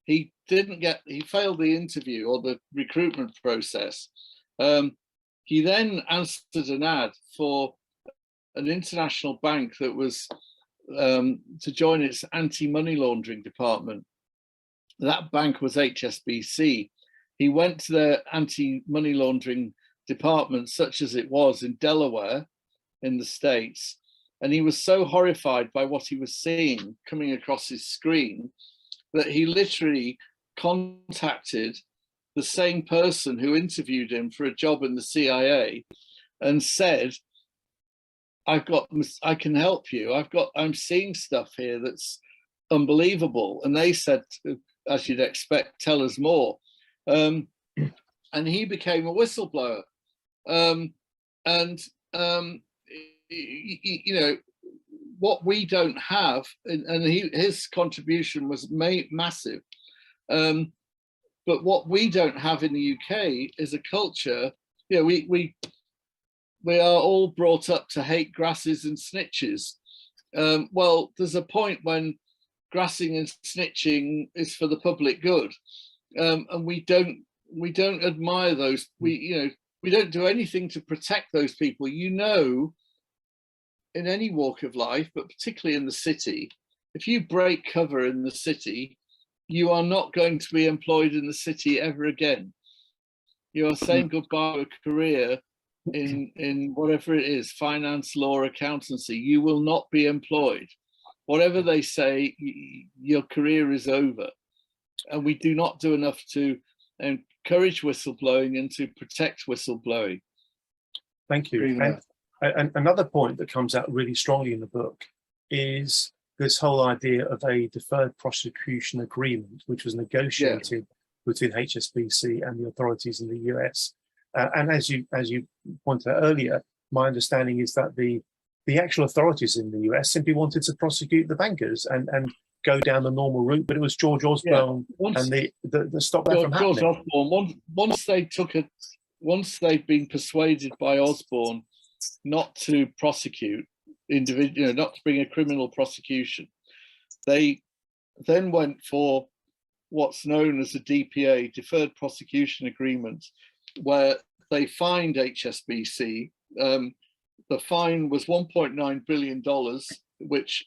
He failed the interview or the recruitment process. He then answered an ad for an international bank that was to join its anti-money laundering department. That bank was HSBC. He went to their anti-money laundering department, such as it was in Delaware, in the States, and he was so horrified by what he was seeing coming across his screen that he literally contacted the same person who interviewed him for a job in the CIA and said, I can help you. I'm seeing stuff here that's unbelievable. And they said, as you'd expect, tell us more. And he became a whistleblower. What we don't have, and his contribution was massive. But what we don't have in the UK is a culture. We are all brought up to hate grasses and snitches. Well, there's a point when grassing and snitching is for the public good, and we don't admire those. We don't do anything to protect those people. In any walk of life, but particularly in the city, if you break cover in the city, you are not going to be employed in the city ever again. You are saying goodbye to a career in whatever it is, finance, law, accountancy. You will not be employed. Whatever they say, your career is over. And we do not do enough to encourage whistleblowing and to protect whistleblowing.
Thank you. And another point that comes out really strongly in the book is this whole idea of a deferred prosecution agreement, which was negotiated between HSBC and the authorities in the US. And as you pointed out earlier, my understanding is that the actual authorities in the US simply wanted to prosecute the bankers and go down the normal route, but it was George Osborne and the stop that from happening.
George Osborne, once they'd been persuaded by Osborne not to prosecute individual, not to bring a criminal prosecution, they then went for what's known as a DPA, Deferred Prosecution Agreement, where they fined HSBC. The fine was $1.9 billion, which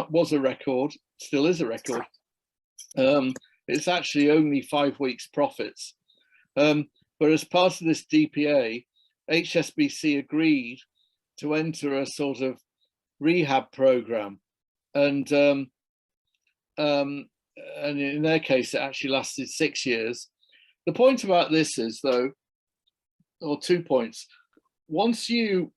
was a record, still is a record. It's actually only 5 weeks profits. But as part of this DPA, HSBC agreed to enter a sort of rehab program, and in their case, it actually lasted 6 years. The point about this is, though, or 2 points. Once you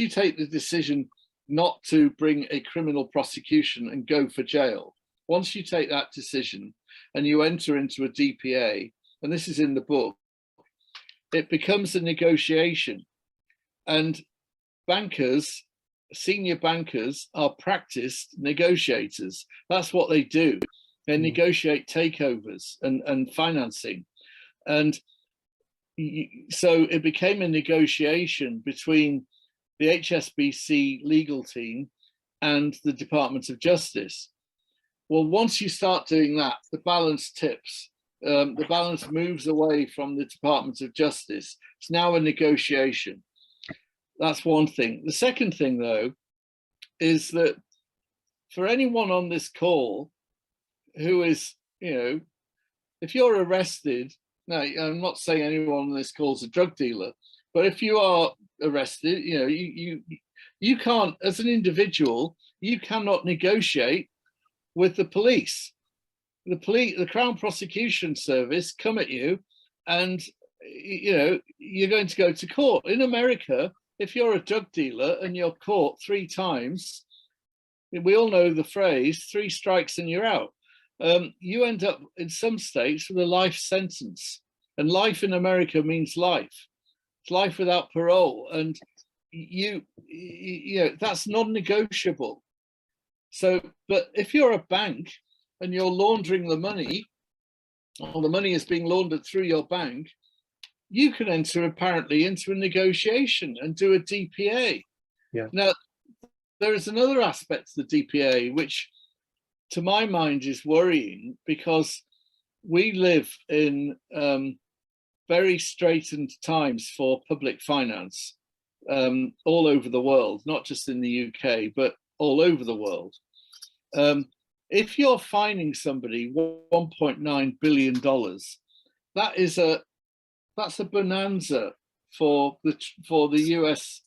take the decision not to bring a criminal prosecution and go for jail, once you take that decision and you enter into a DPA, and this is in the book, it becomes a negotiation. And bankers, senior bankers, are practiced negotiators. That's what they do. They negotiate takeovers and financing. And so it became a negotiation between the HSBC legal team and the Department of Justice. Well, once you start doing that, the balance tips. The balance moves away from the Department of Justice. It's now a negotiation. That's one thing. The second thing, though, is that for anyone on this call who is, if you're arrested, now I'm not saying anyone on this call is a drug dealer, but if you are arrested, you can't, as an individual, you cannot negotiate with the police. The Crown Prosecution Service come at you, and you're going to go to court. In America, if you're a drug dealer and you're caught 3 times, we all know the phrase, 3 strikes and you're out. You end up in some states with a life sentence, and life in America means life. It's life without parole, and that's non-negotiable. So, but if you're a bank and you're laundering the money, or the money is being laundered through your bank, you can enter apparently into a negotiation and do a DPA.
Yeah.
Now, there is another aspect to the DPA, which to my mind is worrying, because we live in very straitened times for public finance all over the world, not just in the UK, but all over the world. If you're fining somebody $1.9 billion, that's a bonanza for the US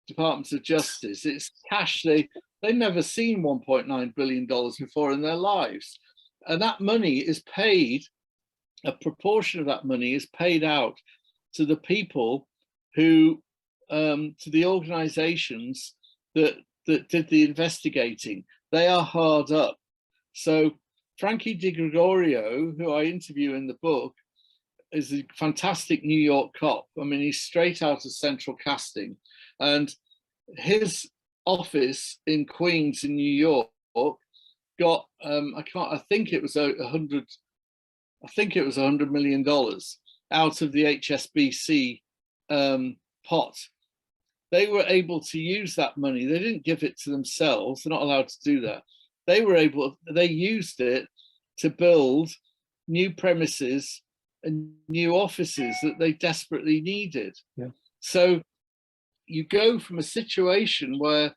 Department of Justice. It's cash. They've never seen $1.9 billion before in their lives. And that money is paid, a proportion of that money is paid out to the people who, to the organizations that did the investigating. They are hard up. So Frankie Di Gregorio, who I interview in the book, is a fantastic New York cop. I mean, he's straight out of Central Casting, and his office in Queens in New York got I think it was $100 million out of the HSBC pot. They were able to use that money. They didn't give it to themselves. They're not allowed to do that. They used it to build new premises and new offices that they desperately needed.
Yeah.
So you go from a situation where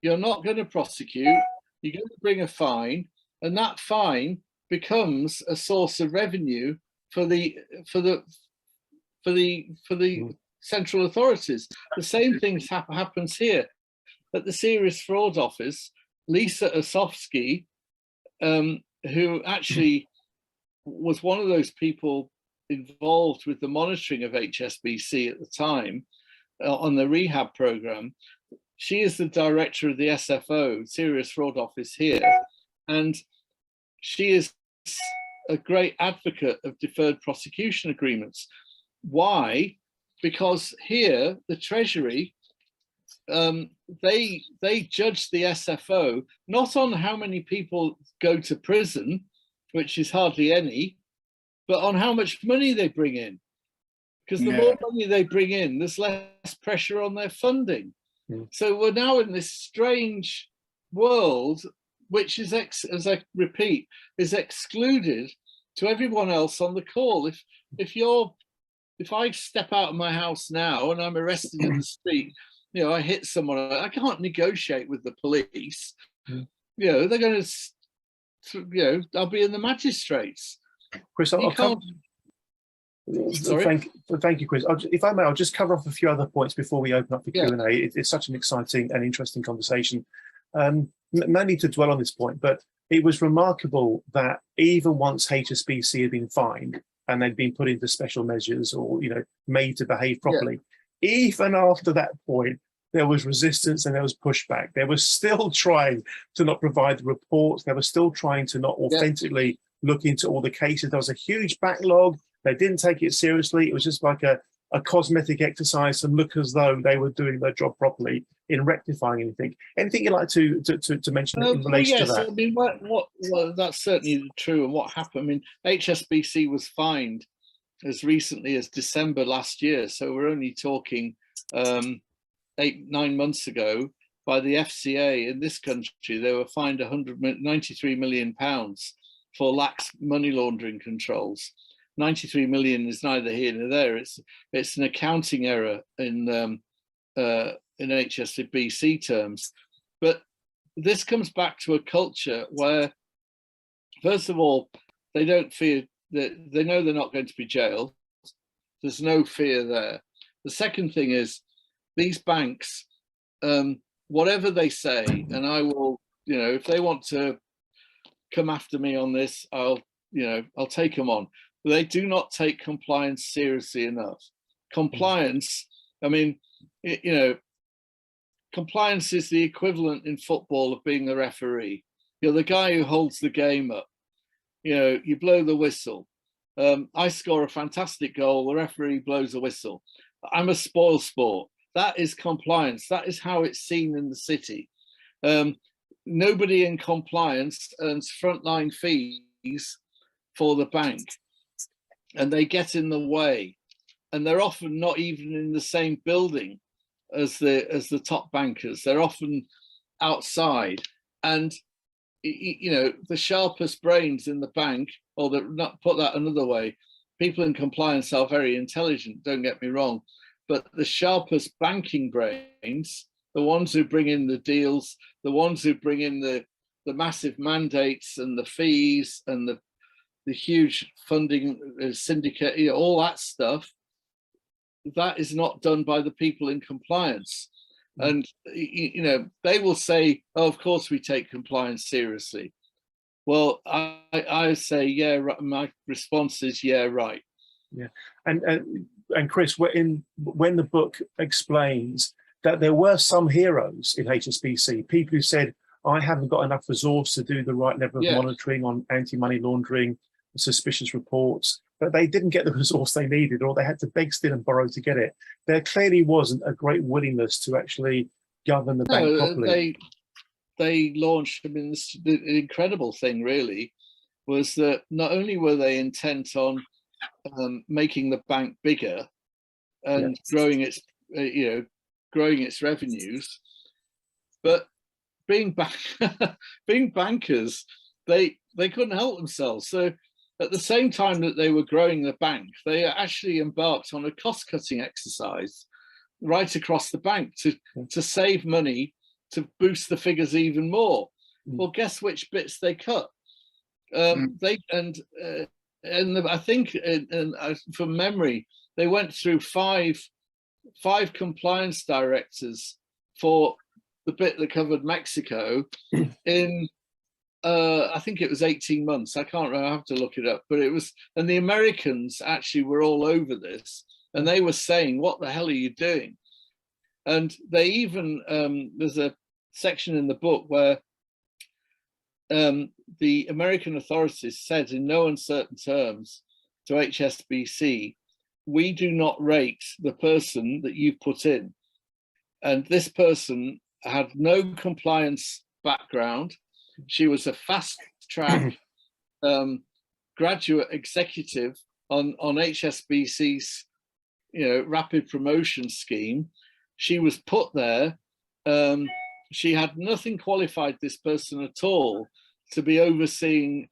you're not going to prosecute, you're going to bring a fine, and that fine becomes a source of revenue for the central authorities. The same thing happens here at the Serious Fraud Office. Lisa Osofsky, who actually was one of those people involved with the monitoring of HSBC at the time on the rehab program, she is the director of the SFO, Serious Fraud Office here, and she is a great advocate of deferred prosecution agreements. Why? Because here the Treasury, they judge the SFO not on how many people go to prison, which is hardly any, but on how much money they bring in. Because the more money they bring in, there's less pressure on their funding. So we're now in this strange world, which is, as I repeat, is excluded to everyone else on the call. If I step out of my house now and I'm arrested in the street, you know, I hit someone, I can't negotiate with the police. You know, they're going to, you know, I'll be in the magistrates.
Chris, thank you, Chris. If I may, I'll just cover off a few other points before we open up for Q&A. It's such an exciting and interesting conversation. No need to dwell on this point, but it was remarkable that even once HSBC had been fined and they'd been put into special measures or, you know, made to behave properly, even after that point, there was resistance and there was pushback. They were still trying to not provide the reports. They were still trying to not authentically look into all the cases. There was a huge backlog. They didn't take it seriously. It was just like a cosmetic exercise to look as though they were doing their job properly in rectifying anything. Anything you'd like to mention in relation to that?
I mean, well, that's certainly true. And what happened? I mean, HSBC was fined as recently as December last year. So we're only talking 8-9 months ago by the FCA in this country. They were fined £93 million for lax money laundering controls. 93 million is neither here nor there. It's an accounting error in HSBC terms. But this comes back to a culture where, first of all, they don't fear that, they know they're not going to be jailed. There's no fear there. The second thing is these banks, whatever they say, and I will, you know, if they want to come after me on this, I'll take them on. They do not take compliance seriously enough. Compliance, I mean, you know, compliance is the equivalent in football of being the referee. You're the guy who holds the game up. You know, you blow the whistle. I score a fantastic goal, the referee blows a whistle. I'm a spoil sport. That is compliance. That is how it's seen in the city. Nobody in compliance earns frontline fees for the bank, and they get in the way, and they're often not even in the same building as the top bankers. They're often outside, and you know, the sharpest brains in the bank, or not put that another way, people in compliance are very intelligent, don't get me wrong, but the sharpest banking brains, the ones who bring in the deals, the ones who bring in the massive mandates and the fees and the huge funding syndicate, you know, all that stuff, that is not done by the people in compliance. And, you know, they will say, oh, of course we take compliance seriously. Well, I say, yeah, right. My response is, yeah, right.
Yeah. And Chris, when the book explains that there were some heroes in HSBC, people who said, I haven't got enough resource to do the right level of monitoring on anti-money laundering, suspicious reports, but they didn't get the resource they needed, or they had to beg, steal and borrow to get it. There clearly wasn't a great willingness to actually govern the bank properly.
They launched, I mean, the incredible thing really was that not only were they intent on making the bank bigger and growing its, you know, growing its revenues, but being bankers, they couldn't help themselves. So at the same time that they were growing the bank, they actually embarked on a cost-cutting exercise right across the bank to save money, to boost the figures even more. Well, guess which bits they cut? They and I think from memory, they went through five compliance directors for the bit that covered Mexico in I think it was 18 months. I can't remember, I have to look it up, but it was, and the Americans actually were all over this, and they were saying, what the hell are you doing? And they even, there's a section in the book where the American authorities said in no uncertain terms to HSBC, we do not rate the person that you've put in. And this person had no compliance background. She was a fast track graduate executive on HSBC's, rapid promotion scheme. She was put there. She had nothing qualified this person at all to be overseeing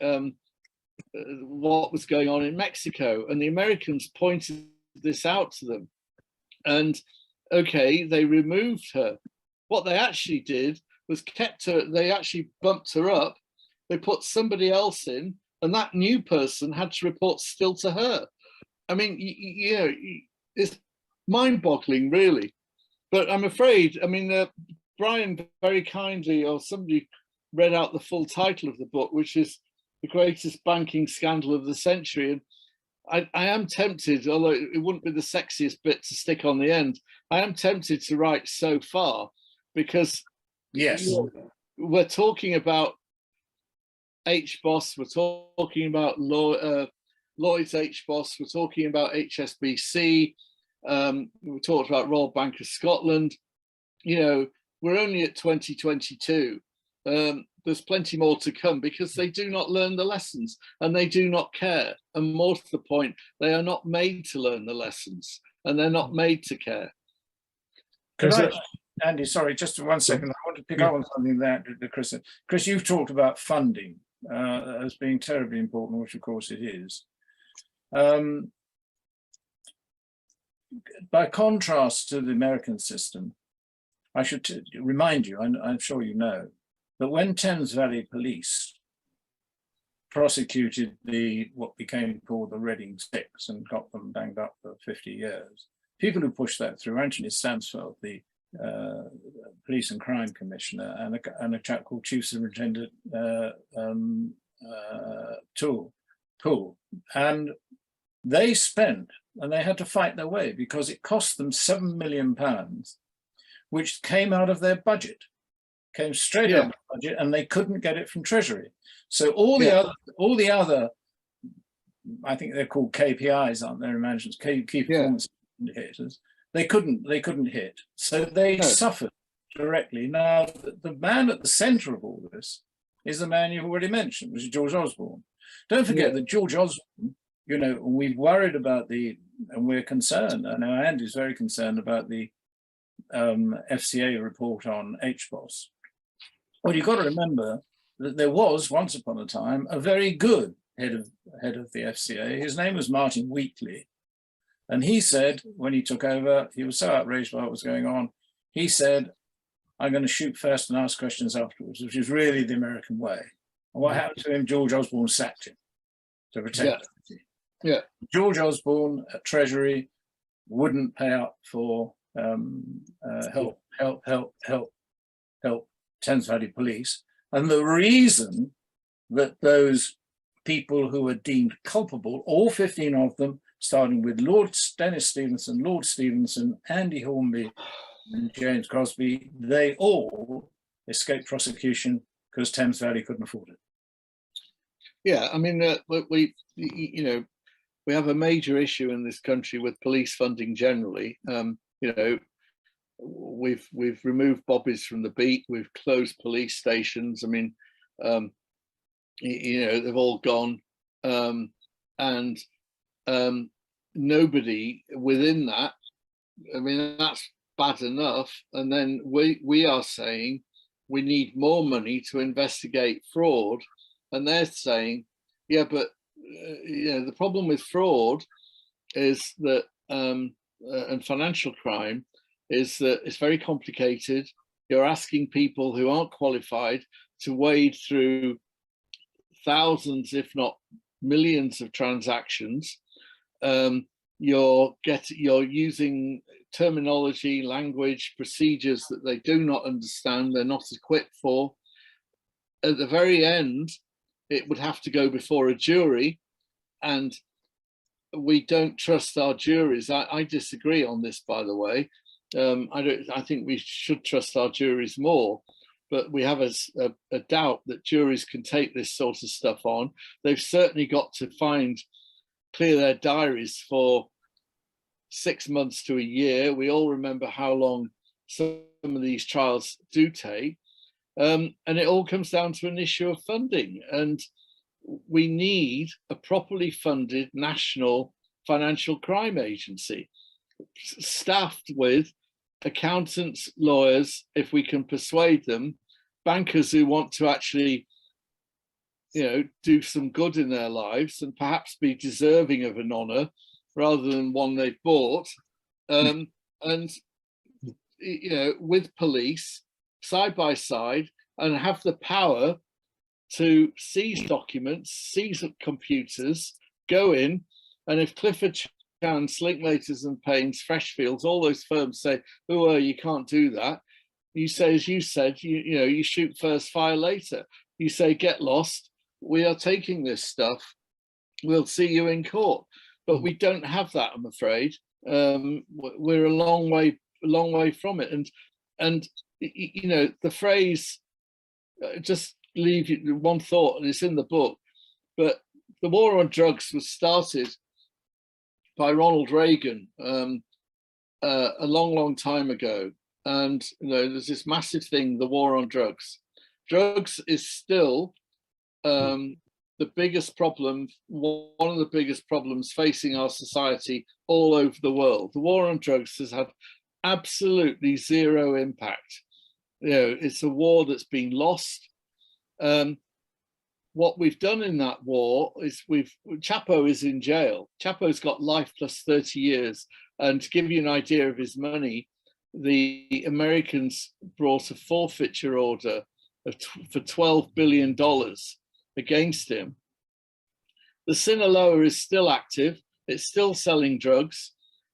what was going on in Mexico. And the Americans pointed this out to them. And okay, they removed her. What they actually did was kept her, they actually bumped her up. They put somebody else in, and that new person had to report still to her. I mean, it's mind-boggling, really. But I'm afraid, I mean, Brian very kindly, or somebody read out the full title of the book, which is The Greatest Banking Scandal of the Century. And I am tempted, although it wouldn't be the sexiest bit to stick on the end, I am tempted to write so far, because
yes,
we're talking about HBOS, we're talking about Lloyd's HBOS, we're talking about HSBC, we talked about Royal Bank of Scotland. We're only at 2022. There's plenty more to come, because they do not learn the lessons, and they do not care. And more to the point, they are not made to learn the lessons, and they're not made to care.
Andy, sorry, just 1 second. I want to pick up on something that Chris said. Chris, you've talked about funding as being terribly important, which of course it is. By contrast to the American system, I should remind you, I'm sure you know, that when Thames Valley Police prosecuted what became called the Reading Six and got them banged up for 50 years, people who pushed that through, Anthony Stansfeld, the Police and Crime Commissioner, and a chap called Chief Superintendent Poole, and they spent, and they had to fight their way, because it cost them £7 million, which came out of their budget, came straight out of the budget, and they couldn't get it from Treasury. So all the other, I think they're called KPIs, aren't they? Management key performance indicators. They couldn't hit. So they suffered directly. Now the man at the centre of all this is the man you've already mentioned, which is George Osborne. Don't forget that George Osborne, we've worried about and we're concerned. I know Andy's very concerned about the FCA report on HBOS. Well, you've got to remember that there was once upon a time a very good head of the FCA. His name was Martin Wheatley, and he said when he took over, he was so outraged by what was going on. He said, "I'm going to shoot first and ask questions afterwards," which is really the American way. And what happened to him? George Osborne sacked him to protect him.
Yeah. George
Osborne at Treasury wouldn't pay up for help Thames Valley Police. And the reason that those people who were deemed culpable, all 15 of them, starting with Dennis Stevenson, Lord Stevenson, Andy Hornby, and James Crosby, they all escaped prosecution because Thames Valley couldn't afford it.
Yeah, I mean, we have a major issue in this country with police funding generally. We've removed bobbies from the beat. We've closed police stations. I mean, they've all gone, and nobody within that. I mean, that's bad enough. And then we are saying we need more money to investigate fraud, and they're saying, yeah, but the problem with fraud is that and financial crime is that it's very complicated. you're asking people who aren't qualified to wade through thousands, if not millions of transactions. You're using terminology, language, procedures that they do not understand, they're not equipped for. At the very end, it would have to go before a jury, and we don't trust our juries. I disagree on this, by the way. I think we should trust our juries more, but we have a doubt that juries can take this sort of stuff on. They've certainly got to clear their diaries for 6 months to a year. We all remember how long some of these trials do take. And it all comes down to an issue of funding. And we need a properly funded national financial crime agency, staffed with accountants, lawyers, if we can persuade them, bankers who want to actually, do some good in their lives and perhaps be deserving of an honour rather than one they've bought. And, with police side by side, and have the power to seize documents, seize computers, go in, and if Clifford Chance, Linklaters and Paynes, Freshfields, all those firms say, "Oh, you can't do that," you say, as you said, you shoot first, fire later. You say, "Get lost. We are taking this stuff. We'll see you in court." But we don't have that, I'm afraid. We're a long way from it. And the phrase, just leave you one thought, and it's in the book, but the war on drugs was started by Ronald Reagan a long time ago. And there's this massive thing, the war on drugs. Drugs is still the biggest problem, one of the biggest problems facing our society all over the world. The war on drugs has had absolutely zero impact. It's a war that's been lost. What we've done in that war is Chapo is in jail. Chapo's got life plus 30 years. And to give you an idea of his money, the Americans brought a forfeiture order for $12 billion against him. The Sinaloa is still active. It's still selling drugs.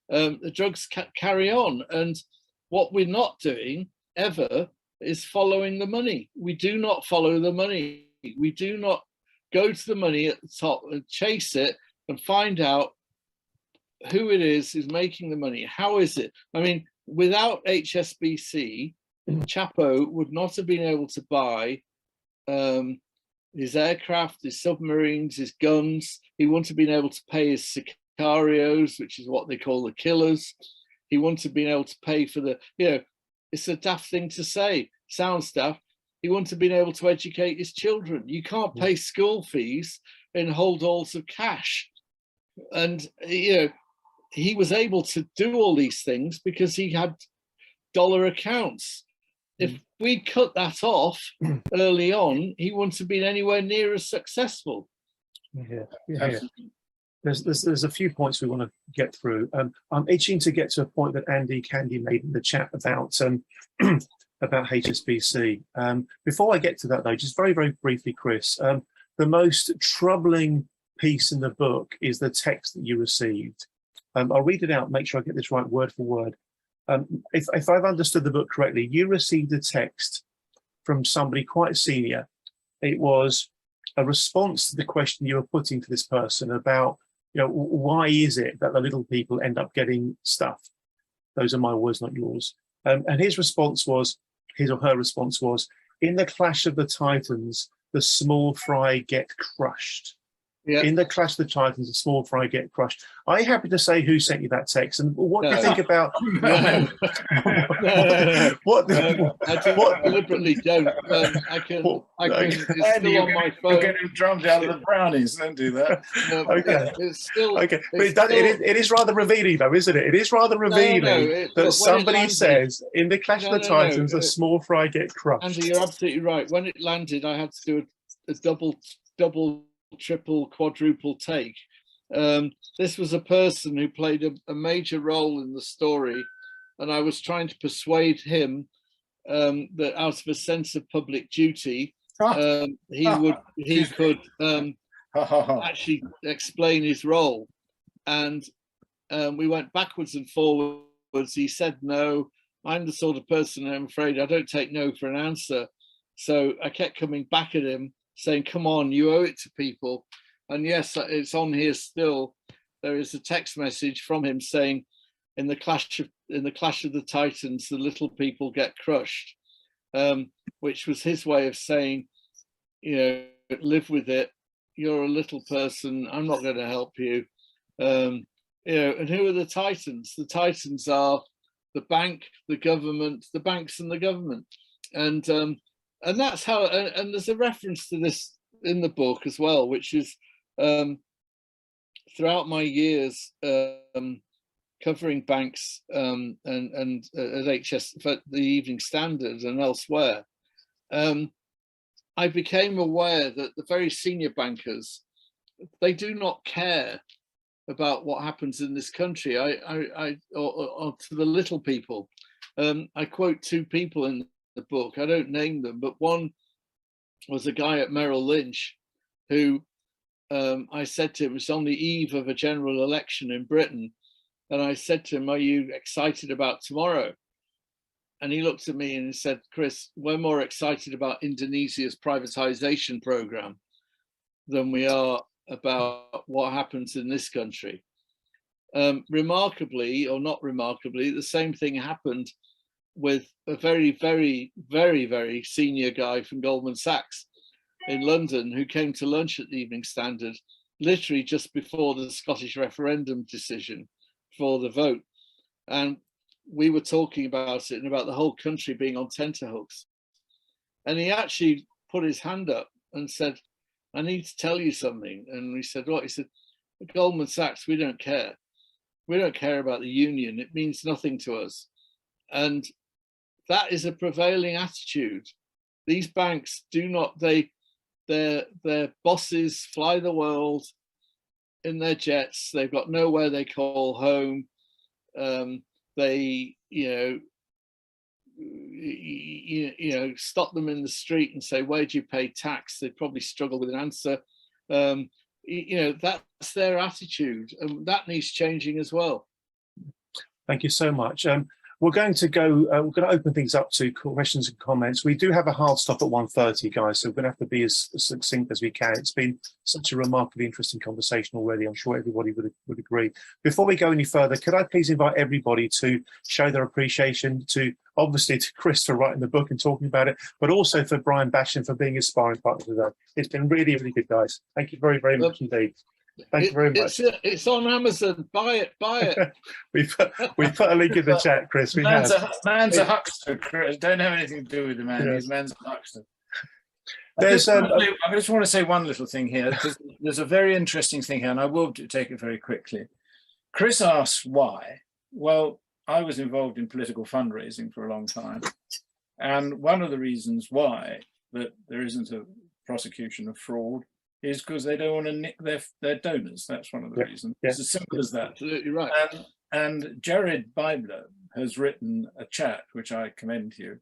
The drugs carry on. And what we're not doing ever is following the money. We do not follow the money. We do not go to the money at the top and chase it and find out who it is who's making the money. How is it? I mean, without HSBC, Chapo would not have been able to buy his aircraft, his submarines, his guns. He wouldn't have been able to pay his sicarios, which is what they call the killers. He wouldn't have been able to pay for the, it's a daft thing to say, sounds daft. He wouldn't have been able to educate his children. You can't pay school fees in holdalls of cash. And, he was able to do all these things because he had dollar accounts. If we cut that off early on, he wouldn't have been anywhere near as successful.
Yeah. There's a few points we want to get through. I'm itching to get to a point that Andy Candy made in the chat about about HSBC. Before I get to that, though, just very briefly, Chris, the most troubling piece in the book is the text that you received. I'll read it out, make sure I get this right word for word. If I've understood the book correctly, you received a text from somebody quite senior. It was a response to the question you were putting to this person about, why is it that the little people end up getting stuff? Those are my words, not yours. And his response was, his or her response was, in the clash of the titans, the small fry get crushed. Yeah. In the clash of the titans, the small fry get crushed. Are you happy to say who sent you that text, and what do you think about? What
deliberately don't. I can. It's still on my phone.
You're getting drummed out of the brownies. Don't do that.
Okay. It's still
okay. But it is rather revealing, though, isn't it? It is rather revealing that somebody landed, says in the clash of the titans, the small fry get crushed.
Andy, you're absolutely right. When it landed, I had to do a double, triple, quadruple take. This was a person who played a major role in the story, and I was trying to persuade him that out of a sense of public duty, he could actually explain his role. And we went backwards and forwards. He said no. I'm the sort of person, I'm afraid, I don't take no for an answer. So I kept coming back at him, saying, come on, you owe it to people. And yes, it's on here still. There is a text message from him saying, in the clash of the titans, the little people get crushed, which was his way of saying, you know, live with it. You're a little person. I'm not going to help you. You know, and who are the titans? The titans are the bank, the government, the banks, and the government. And that's how. And there's a reference to this in the book as well, which is throughout my years covering banks and at HS, the Evening Standard and elsewhere, I became aware that the very senior bankers, they do not care about what happens in this country. Or to the little people. I quote two people in the book. I don't name them, but one was a guy at Merrill Lynch who I said to him, it was on the eve of a general election in Britain. And I said to him, are you excited about tomorrow? And he looked at me and he said, Chris, we're more excited about Indonesia's privatization program than we are about what happens in this country. Remarkably, or not remarkably, the same thing happened with a very, very, very, very senior guy from Goldman Sachs in London who came to lunch at the Evening Standard literally just before the Scottish referendum decision for the vote. And we were talking about it and about the whole country being on tenterhooks. And he actually put his hand up and said, I need to tell you something. And we said, what? He said, at Goldman Sachs, we don't care. We don't care about the union. It means nothing to us. And that is a prevailing attitude. These banks do not, their bosses fly the world in their jets. They've got nowhere they call home. They, you know, stop them in the street and say, where do you pay tax? They'd probably struggle with an answer. You know, that's their attitude, and that needs changing as well.
Thank you so much. We're going to open things up to questions and comments. We do have a hard stop at 1:30, guys, so we're going to have to be as succinct as we can. It's been such a remarkably interesting conversation already. I'm sure everybody would agree. Before we go any further, could I please invite everybody to show their appreciation to, obviously, to Chris for writing the book and talking about it, but also for Brian Basham for being a sparring partner today. It's been really, really good, guys. Thank you very, very much indeed. Thank you very much.
It's on Amazon. Buy it.
we've put a link in the chat, Chris.
Man's a huckster, Chris. Don't have anything to do with the man. Yes. Man's a huckster. I just want to say one little thing here, because there's a very interesting thing here, and I will take it very quickly. Chris asks why. Well, I was involved in political fundraising for a long time, and one of the reasons why that there isn't a prosecution of fraud is because they don't want to nick their donors. That's one of the reasons. It's as simple as that.
Absolutely right.
And Jared Bibler has written a chat, which I commend to you,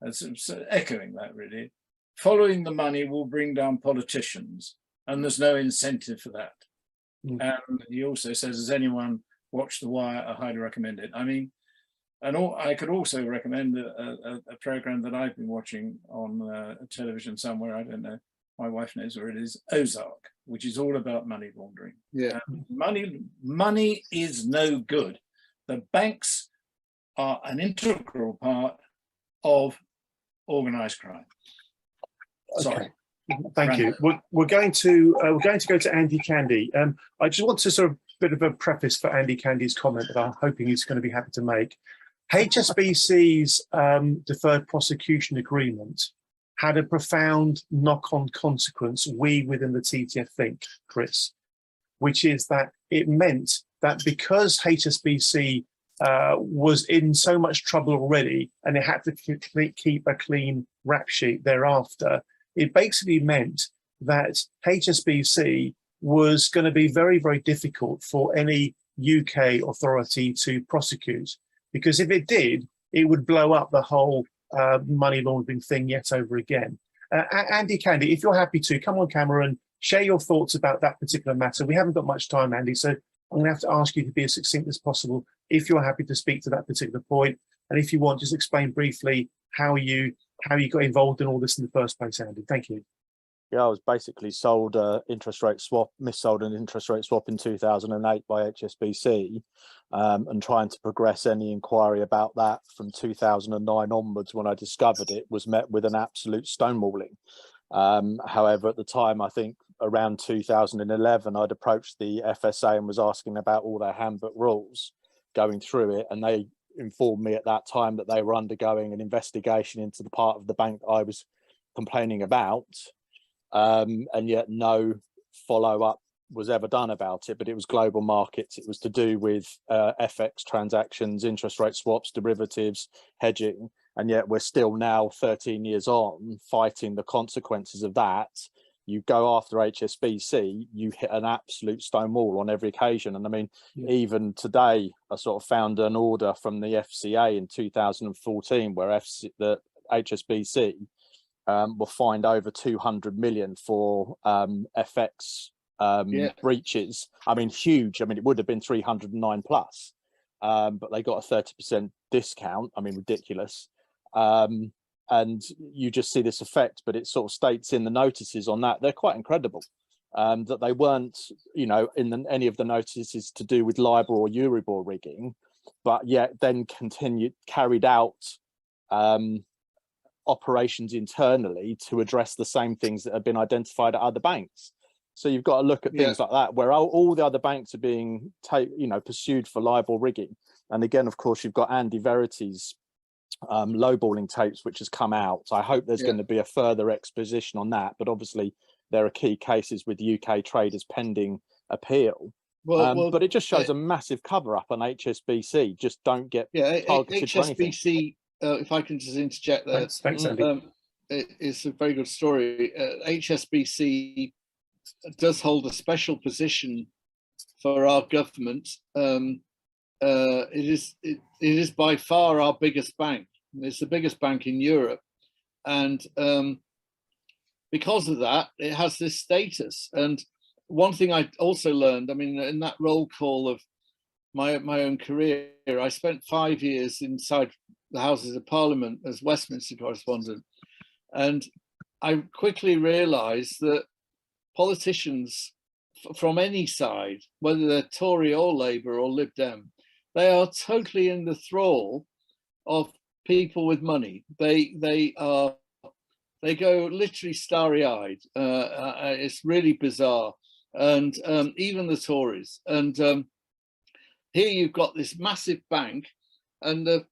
as echoing that really. Following the money will bring down politicians, and there's no incentive for that. And he also says, has anyone watched The Wire? I highly recommend it. I mean, I could also recommend a program that I've been watching on television somewhere, I don't know, my wife knows where it is, Ozark, which is all about money laundering.
Yeah.
Money is no good. The banks are an integral part of organized crime. Sorry.
Okay. Thank you. We're going to go to Andy Candy. I just want to sort of bit of a preface for Andy Candy's comment that I'm hoping he's going to be happy to make. HSBC's deferred prosecution agreement had a profound knock-on consequence, we within the TTF think, Chris, which is that it meant that because HSBC was in so much trouble already and it had to keep a clean rap sheet thereafter, it basically meant that HSBC was going to be very, very difficult for any UK authority to prosecute, because if it did, it would blow up the whole money laundering thing yet over again. Andy Candy, if you're happy to, come on camera and share your thoughts about that particular matter. We haven't got much time, Andy, so I'm going to have to ask you to be as succinct as possible if you're happy to speak to that particular point. And if you want, just explain briefly how you got involved in all this in the first place, Andy. Thank you.
Yeah, I was basically sold interest rate swap, missold an interest rate swap in 2008 by HSBC, and trying to progress any inquiry about that from 2009 onwards, when I discovered it, was met with an absolute stonewalling. However, at the time, I think around 2011, I'd approached the FSA and was asking about all their handbook rules, going through it, and they informed me at that time that they were undergoing an investigation into the part of the bank I was complaining about. And yet no follow-up was ever done about it, but it was global markets. It was to do with FX transactions, interest rate swaps, derivatives, hedging, and yet we're still now 13 years on fighting the consequences of that. You go after HSBC, you hit an absolute stone wall on every occasion. And I mean, even today, I sort of found an order from the FCA in 2014 where the HSBC will find over 200 million for FX breaches. I mean, huge. I mean, it would have been 309 plus, but they got a 30% discount. I mean, ridiculous. And you just see this effect, but it sort of states in the notices on that, they're quite incredible, that they weren't, you know, in any of the notices to do with LIBOR or Euribor rigging, but yet then carried out operations internally to address the same things that have been identified at other banks. So you've got to look at things like that, where all the other banks are being pursued for LIBOR rigging. And again, of course, you've got Andy Verity's lowballing tapes, which has come out. I hope there's going to be a further exposition on that, but obviously there are key cases with UK traders pending appeal. But it just shows a massive cover up on HSBC. Just don't get targeted for anything.
If I can just interject there.
Thanks, Andy.
It's a very good story. HSBC does hold a special position for our government. It is by far our biggest bank. It's the biggest bank in Europe, and because of that, it has this status. And one thing I also learned, I mean, in that roll call of my own career, I spent 5 years inside the Houses of Parliament as Westminster correspondent, and I quickly realised that politicians from any side, whether they're Tory or Labour or Lib Dem, they are totally in the thrall of people with money. They go literally starry-eyed. It's really bizarre. And even the Tories. And here you've got this massive bank, and the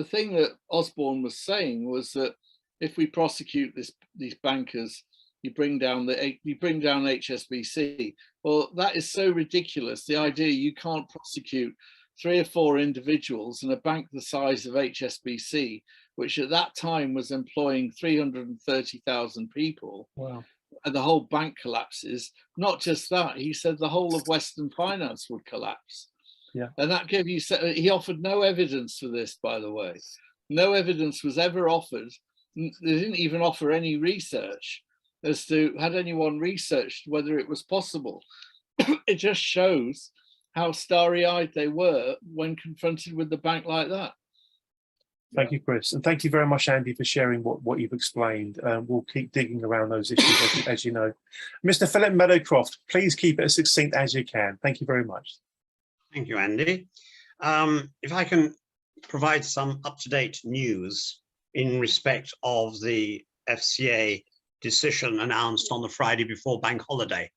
thing that Osborne was saying was that if we prosecute these bankers, you bring down HSBC. Well, that is so ridiculous. The idea you can't prosecute 3 or 4 individuals in a bank the size of HSBC, which at that time was employing 330,000 people.
Wow.
And the whole bank collapses. Not just that, he said the whole of Western finance would collapse.
Yeah.
And that gave you, he offered no evidence for this, by the way. No evidence was ever offered. They didn't even offer any research as to, had anyone researched whether it was possible. It just shows how starry-eyed they were when confronted with the bank like that.
Thank you, Chris. And thank you very much, Andy, for sharing what you've explained. We'll keep digging around those issues, as you know. Mr. Philip Meadowcroft, please keep it as succinct as you can. Thank you very much.
Thank you, Andy. If I can provide some up-to-date news in respect of the FCA decision announced on the Friday before bank holiday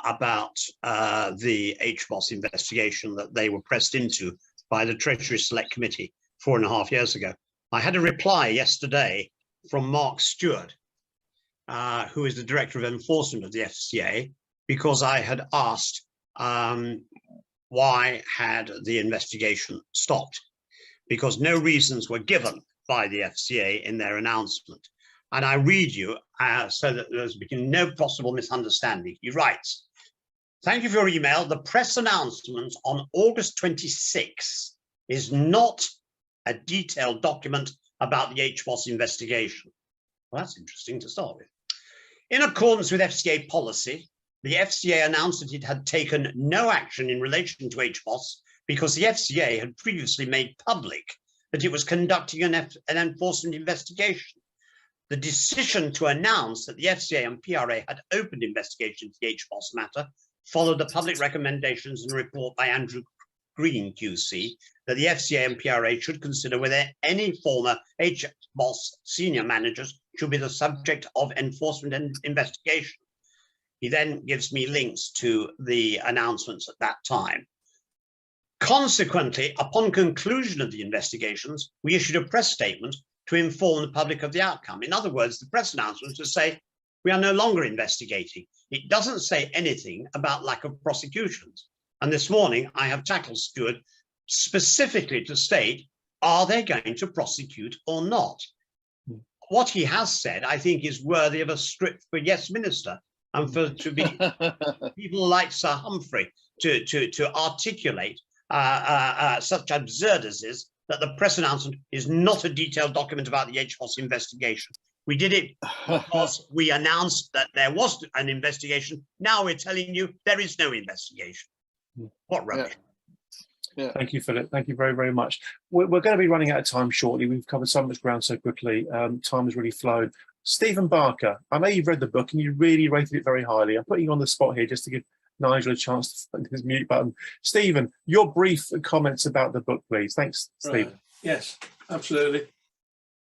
about the HBOS investigation that they were pressed into by the Treasury Select Committee 4.5 years ago. I had a reply yesterday from Mark Stewart, who is the Director of Enforcement of the FCA, because I had asked why had the investigation stopped, because no reasons were given by the FCA in their announcement. And I read you so that there's been no possible misunderstanding. He writes, "Thank you for your email. The press announcement on August 26 is not a detailed document about the HBOS investigation. Well, that's interesting to start with. In accordance with FCA policy, the FCA announced that it had taken no action in relation to HBOS because the FCA had previously made public that it was conducting an enforcement investigation. The decision to announce that the FCA and PRA had opened investigation into the HBOS matter followed the public recommendations and report by Andrew Green QC that the FCA and PRA should consider whether any former HBOS senior managers should be the subject of enforcement and investigation. He then gives me links to the announcements at that time. Consequently, upon conclusion of the investigations, we issued a press statement to inform the public of the outcome. In other words, the press announcement to say, we are no longer investigating. It doesn't say anything about lack of prosecutions. And this morning, I have tackled Stuart specifically to state, are they going to prosecute or not? What he has said, I think, is worthy of a script for Yes Minister, and for to be people like Sir Humphrey to articulate such absurdities that the press announcement is not a detailed document about the HBOS investigation. We did it because we announced that there was an investigation. Now we're telling you there is no investigation. What rubbish.
Yeah. Thank you, Philip. Thank you very, very much. We're going to be running out of time shortly. We've covered so much ground so quickly. Time has really flown. Stephen Barker, I know you've read the book and you really rated it very highly. I'm putting you on the spot here just to give Nigel a chance to find his mute button. Stephen, your brief comments about the book, please. Thanks, Stephen.
Right. Yes, absolutely.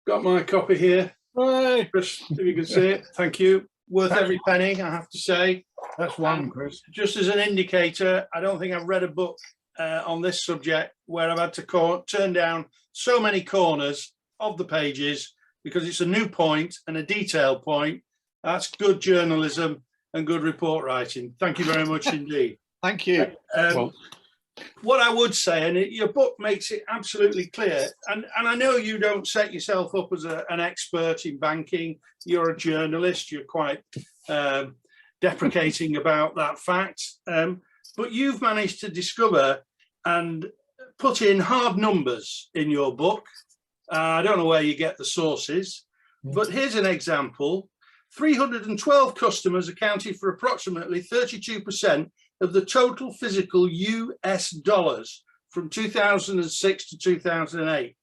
Got my copy here. Right, Chris, if you can see it. Thank you. Worth every penny, I have to say.
That's one, Chris.
Just as an indicator, I don't think I've read a book on this subject where I've had to turn down so many corners of the pages because it's a new point and a detailed point. That's good journalism and good report writing. Thank you very much indeed.
Thank you.
What I would say, and your book makes it absolutely clear, and I know you don't set yourself up as an expert in banking. You're a journalist. You're quite deprecating about that fact. But you've managed to discover and put in hard numbers in your book. I don't know where you get the sources, but here's an example. 312 customers accounted for approximately 32% of the total physical US dollars from 2006 to 2008.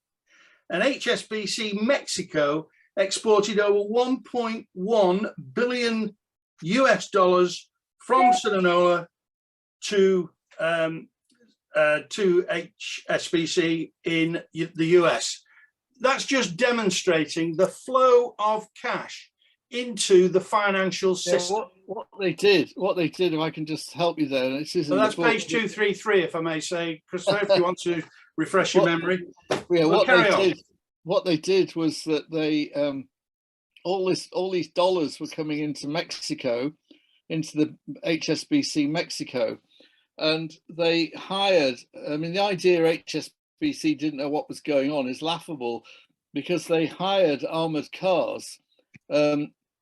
And HSBC Mexico exported over 1.1 billion US dollars from Sinaloa to HSBC in the US. That's just demonstrating the flow of cash into the financial system.
What they did, if I can just help you there. This is
that's page 233, if I may say, Christopher, if you want to refresh your memory.
Yeah, what they did was that they all these dollars were coming into Mexico, into the HSBC Mexico, and they hired. I mean, the idea HSBC didn't know what was going on is laughable, because they hired armored cars.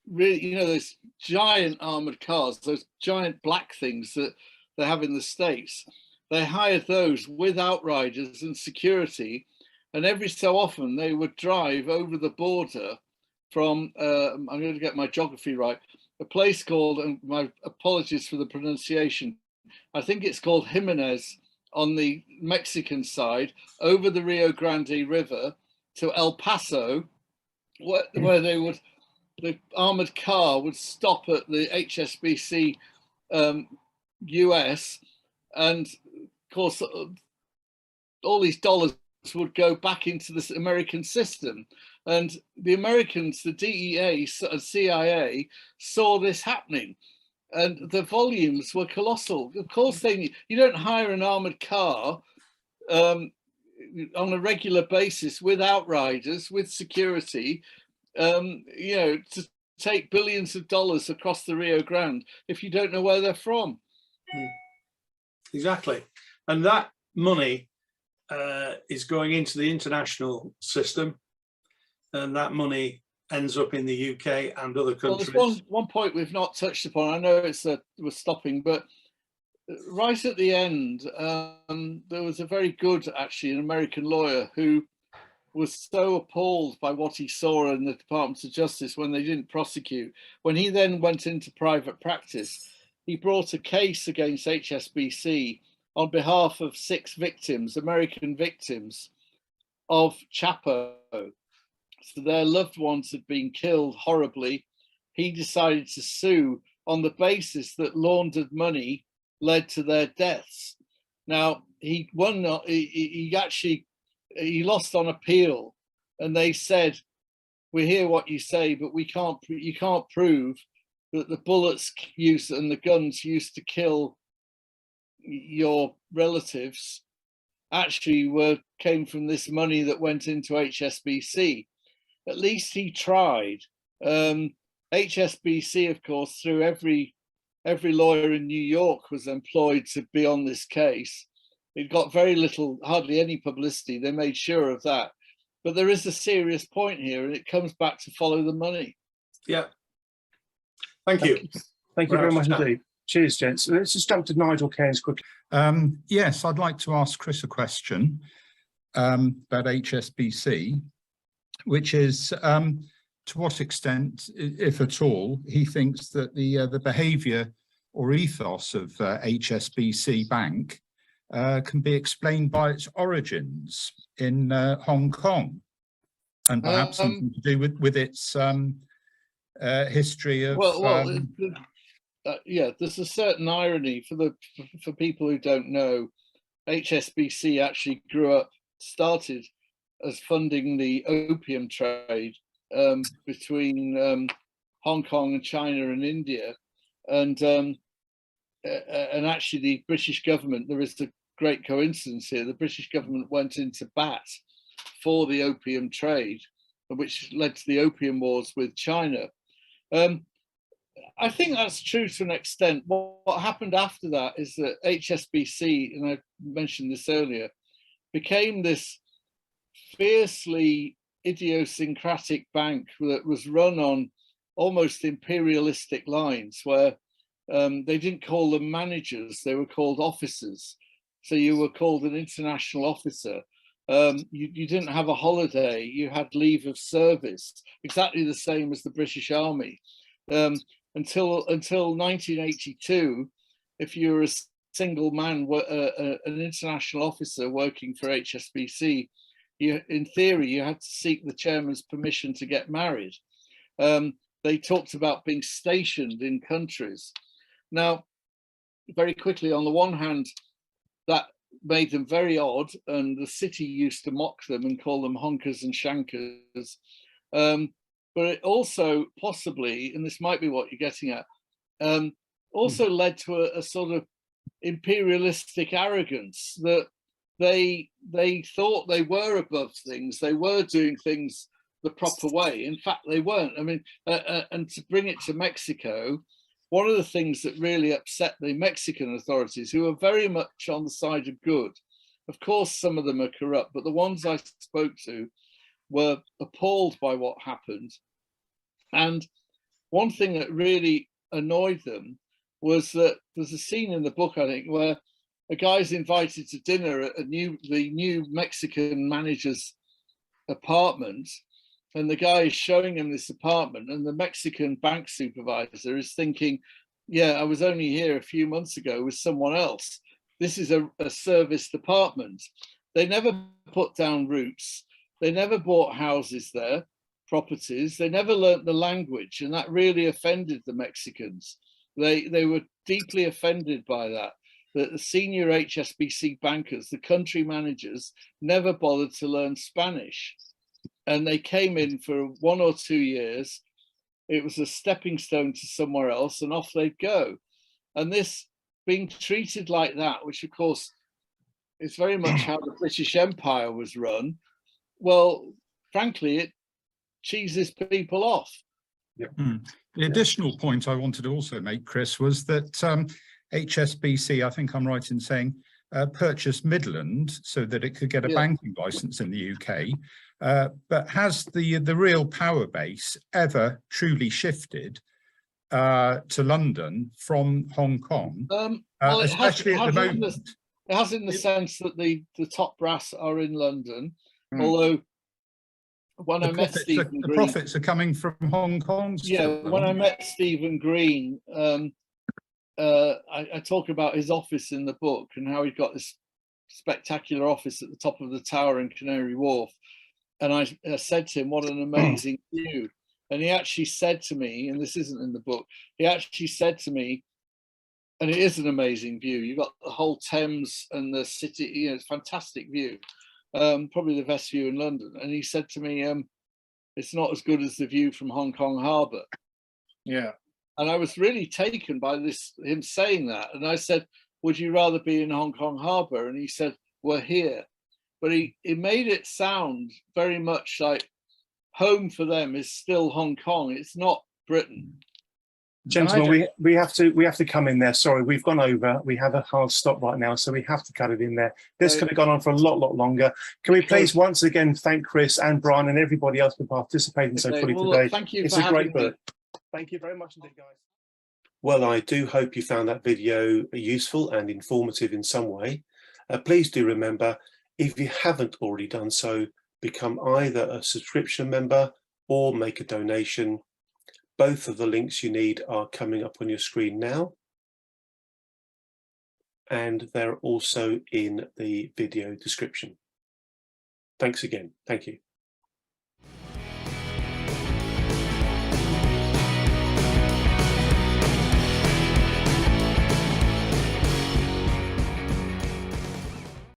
Really, you know, those giant armored cars, those giant black things that they have in the States. They hired those with outriders and security, and every so often they would drive over the border from, I'm going to get my geography right, a place called, and my apologies for the pronunciation, I think it's called Jimenez on the Mexican side, over the Rio Grande River to El Paso, where they would, the armored car would stop at the HSBC US, and of course all these dollars would go back into this American system. And the Americans, the DEA and CIA, saw this happening, and the volumes were colossal. Of course, you don't hire an armored car on a regular basis with outriders, with security, you know, to take billions of dollars across the Rio Grande if you don't know where they're from.
Exactly. And that money is going into the international system, and that money ends up in the UK and other countries.
Well, there's one point we've not touched upon. I know we're stopping, but right at the end, there was a very good, actually, an American lawyer who was so appalled by what he saw in the Department of Justice when they didn't prosecute. When he then went into private practice, he brought a case against HSBC on behalf of 6 victims, American victims of Chapo. So their loved ones had been killed horribly. He decided to sue on the basis that laundered money led to their deaths. Now, he won, he lost on appeal, and they said, we hear what you say, but you can't prove that the bullets used and the guns used to kill your relatives actually came from this money that went into HSBC. At least he tried. HSBC, of course, through every lawyer in New York was employed to be on this case. It got very little, hardly any publicity. They made sure of that. But there is a serious point here, and it comes back to follow the money.
Yeah. Thank you.
Thank you very much indeed. Cheers, gents. Let's just jump to Nigel Cairns quickly.
Yes, I'd like to ask Chris a question about HSBC, which is to what extent, if at all, he thinks that the behaviour or ethos of HSBC Bank can be explained by its origins in Hong Kong, and perhaps something to do with its history of.
Yeah, there's a certain irony for people who don't know. HSBC actually started as funding the opium trade between Hong Kong and China and India, and actually the British government, there is a great coincidence here, the British government went into bat for the opium trade, which led to the opium wars with China. I think that's true to an extent. What happened after that is that HSBC, and I mentioned this earlier, became this fiercely idiosyncratic bank that was run on almost imperialistic lines, where they didn't call them managers, they were called officers. So you were called an international officer. You didn't have a holiday, you had leave of service, exactly the same as the British Army. Until 1982, if you were a single man, an international officer working for HSBC, in theory, you had to seek the chairman's permission to get married. They talked about being stationed in countries. Now, very quickly, on the one hand, that made them very odd, and the city used to mock them and call them honkers and shankers. But it also possibly, and this might be what you're getting at, also led to a sort of imperialistic arrogance that they thought they were above things, they were doing things the proper way. In fact, they weren't. I mean, and to bring it to Mexico, one of the things that really upset the Mexican authorities, who are very much on the side of good, of course, some of them are corrupt, but the ones I spoke to were appalled by what happened. And one thing that really annoyed them was that there's a scene in the book, I think, where a guy's invited to dinner at the new Mexican manager's apartment, and the guy is showing him this apartment, and the Mexican bank supervisor is thinking, yeah, I was only here a few months ago with someone else. This is a serviced apartment. They never put down roots. They never bought houses there, properties. They never learnt the language, and that really offended the Mexicans. They were deeply offended by that the senior HSBC bankers, the country managers, never bothered to learn Spanish. And they came in for 1 or 2 years. It was a stepping stone to somewhere else, and off they'd go. And this being treated like that, which of course is very much how the British Empire was run, well, frankly, it cheeses people off.
Yeah. The additional point I wanted to also make, Chris, was that HSBC, I think I'm right in saying, purchased Midland so that it could get a banking license in the UK. But has the real power base ever truly shifted to London from Hong Kong?
Well,
especially at the moment.
It has in the sense that the top brass are in London, although when I met Stephen
the
Green,
profits are coming from Hong Kong.
yeah, when I met Stephen Green, I talk about his office in the book and how he's got this spectacular office at the top of the tower in Canary Wharf. And I said to him, what an amazing view. And he actually said to me, and this isn't in the book, he actually said to me, and it is an amazing view. You've got the whole Thames and the city, you know, it's a fantastic view. Probably the best view in London. And he said to me, it's not as good as the view from Hong Kong Harbour.
Yeah.
And I was really taken by him saying that. And I said, would you rather be in Hong Kong Harbour? And he said, we're here. But he made it sound very much like home for them is still Hong Kong. It's not Britain.
Gentlemen, we have to come in there. Sorry, we've gone over. We have a hard stop right now, so we have to cut it in there. This could have gone on for a lot longer. Can we please once again thank Chris and Brian and everybody else for participating so fully today?
Look, thank you.
It's a great book. Thank you very much indeed, guys. Well, I do hope you found that video useful and informative in some way. Please do remember, if you haven't already done so, become either a subscription member or make a donation. Both of the links you need are coming up on your screen now. And they're also in the video description. Thanks again. Thank you.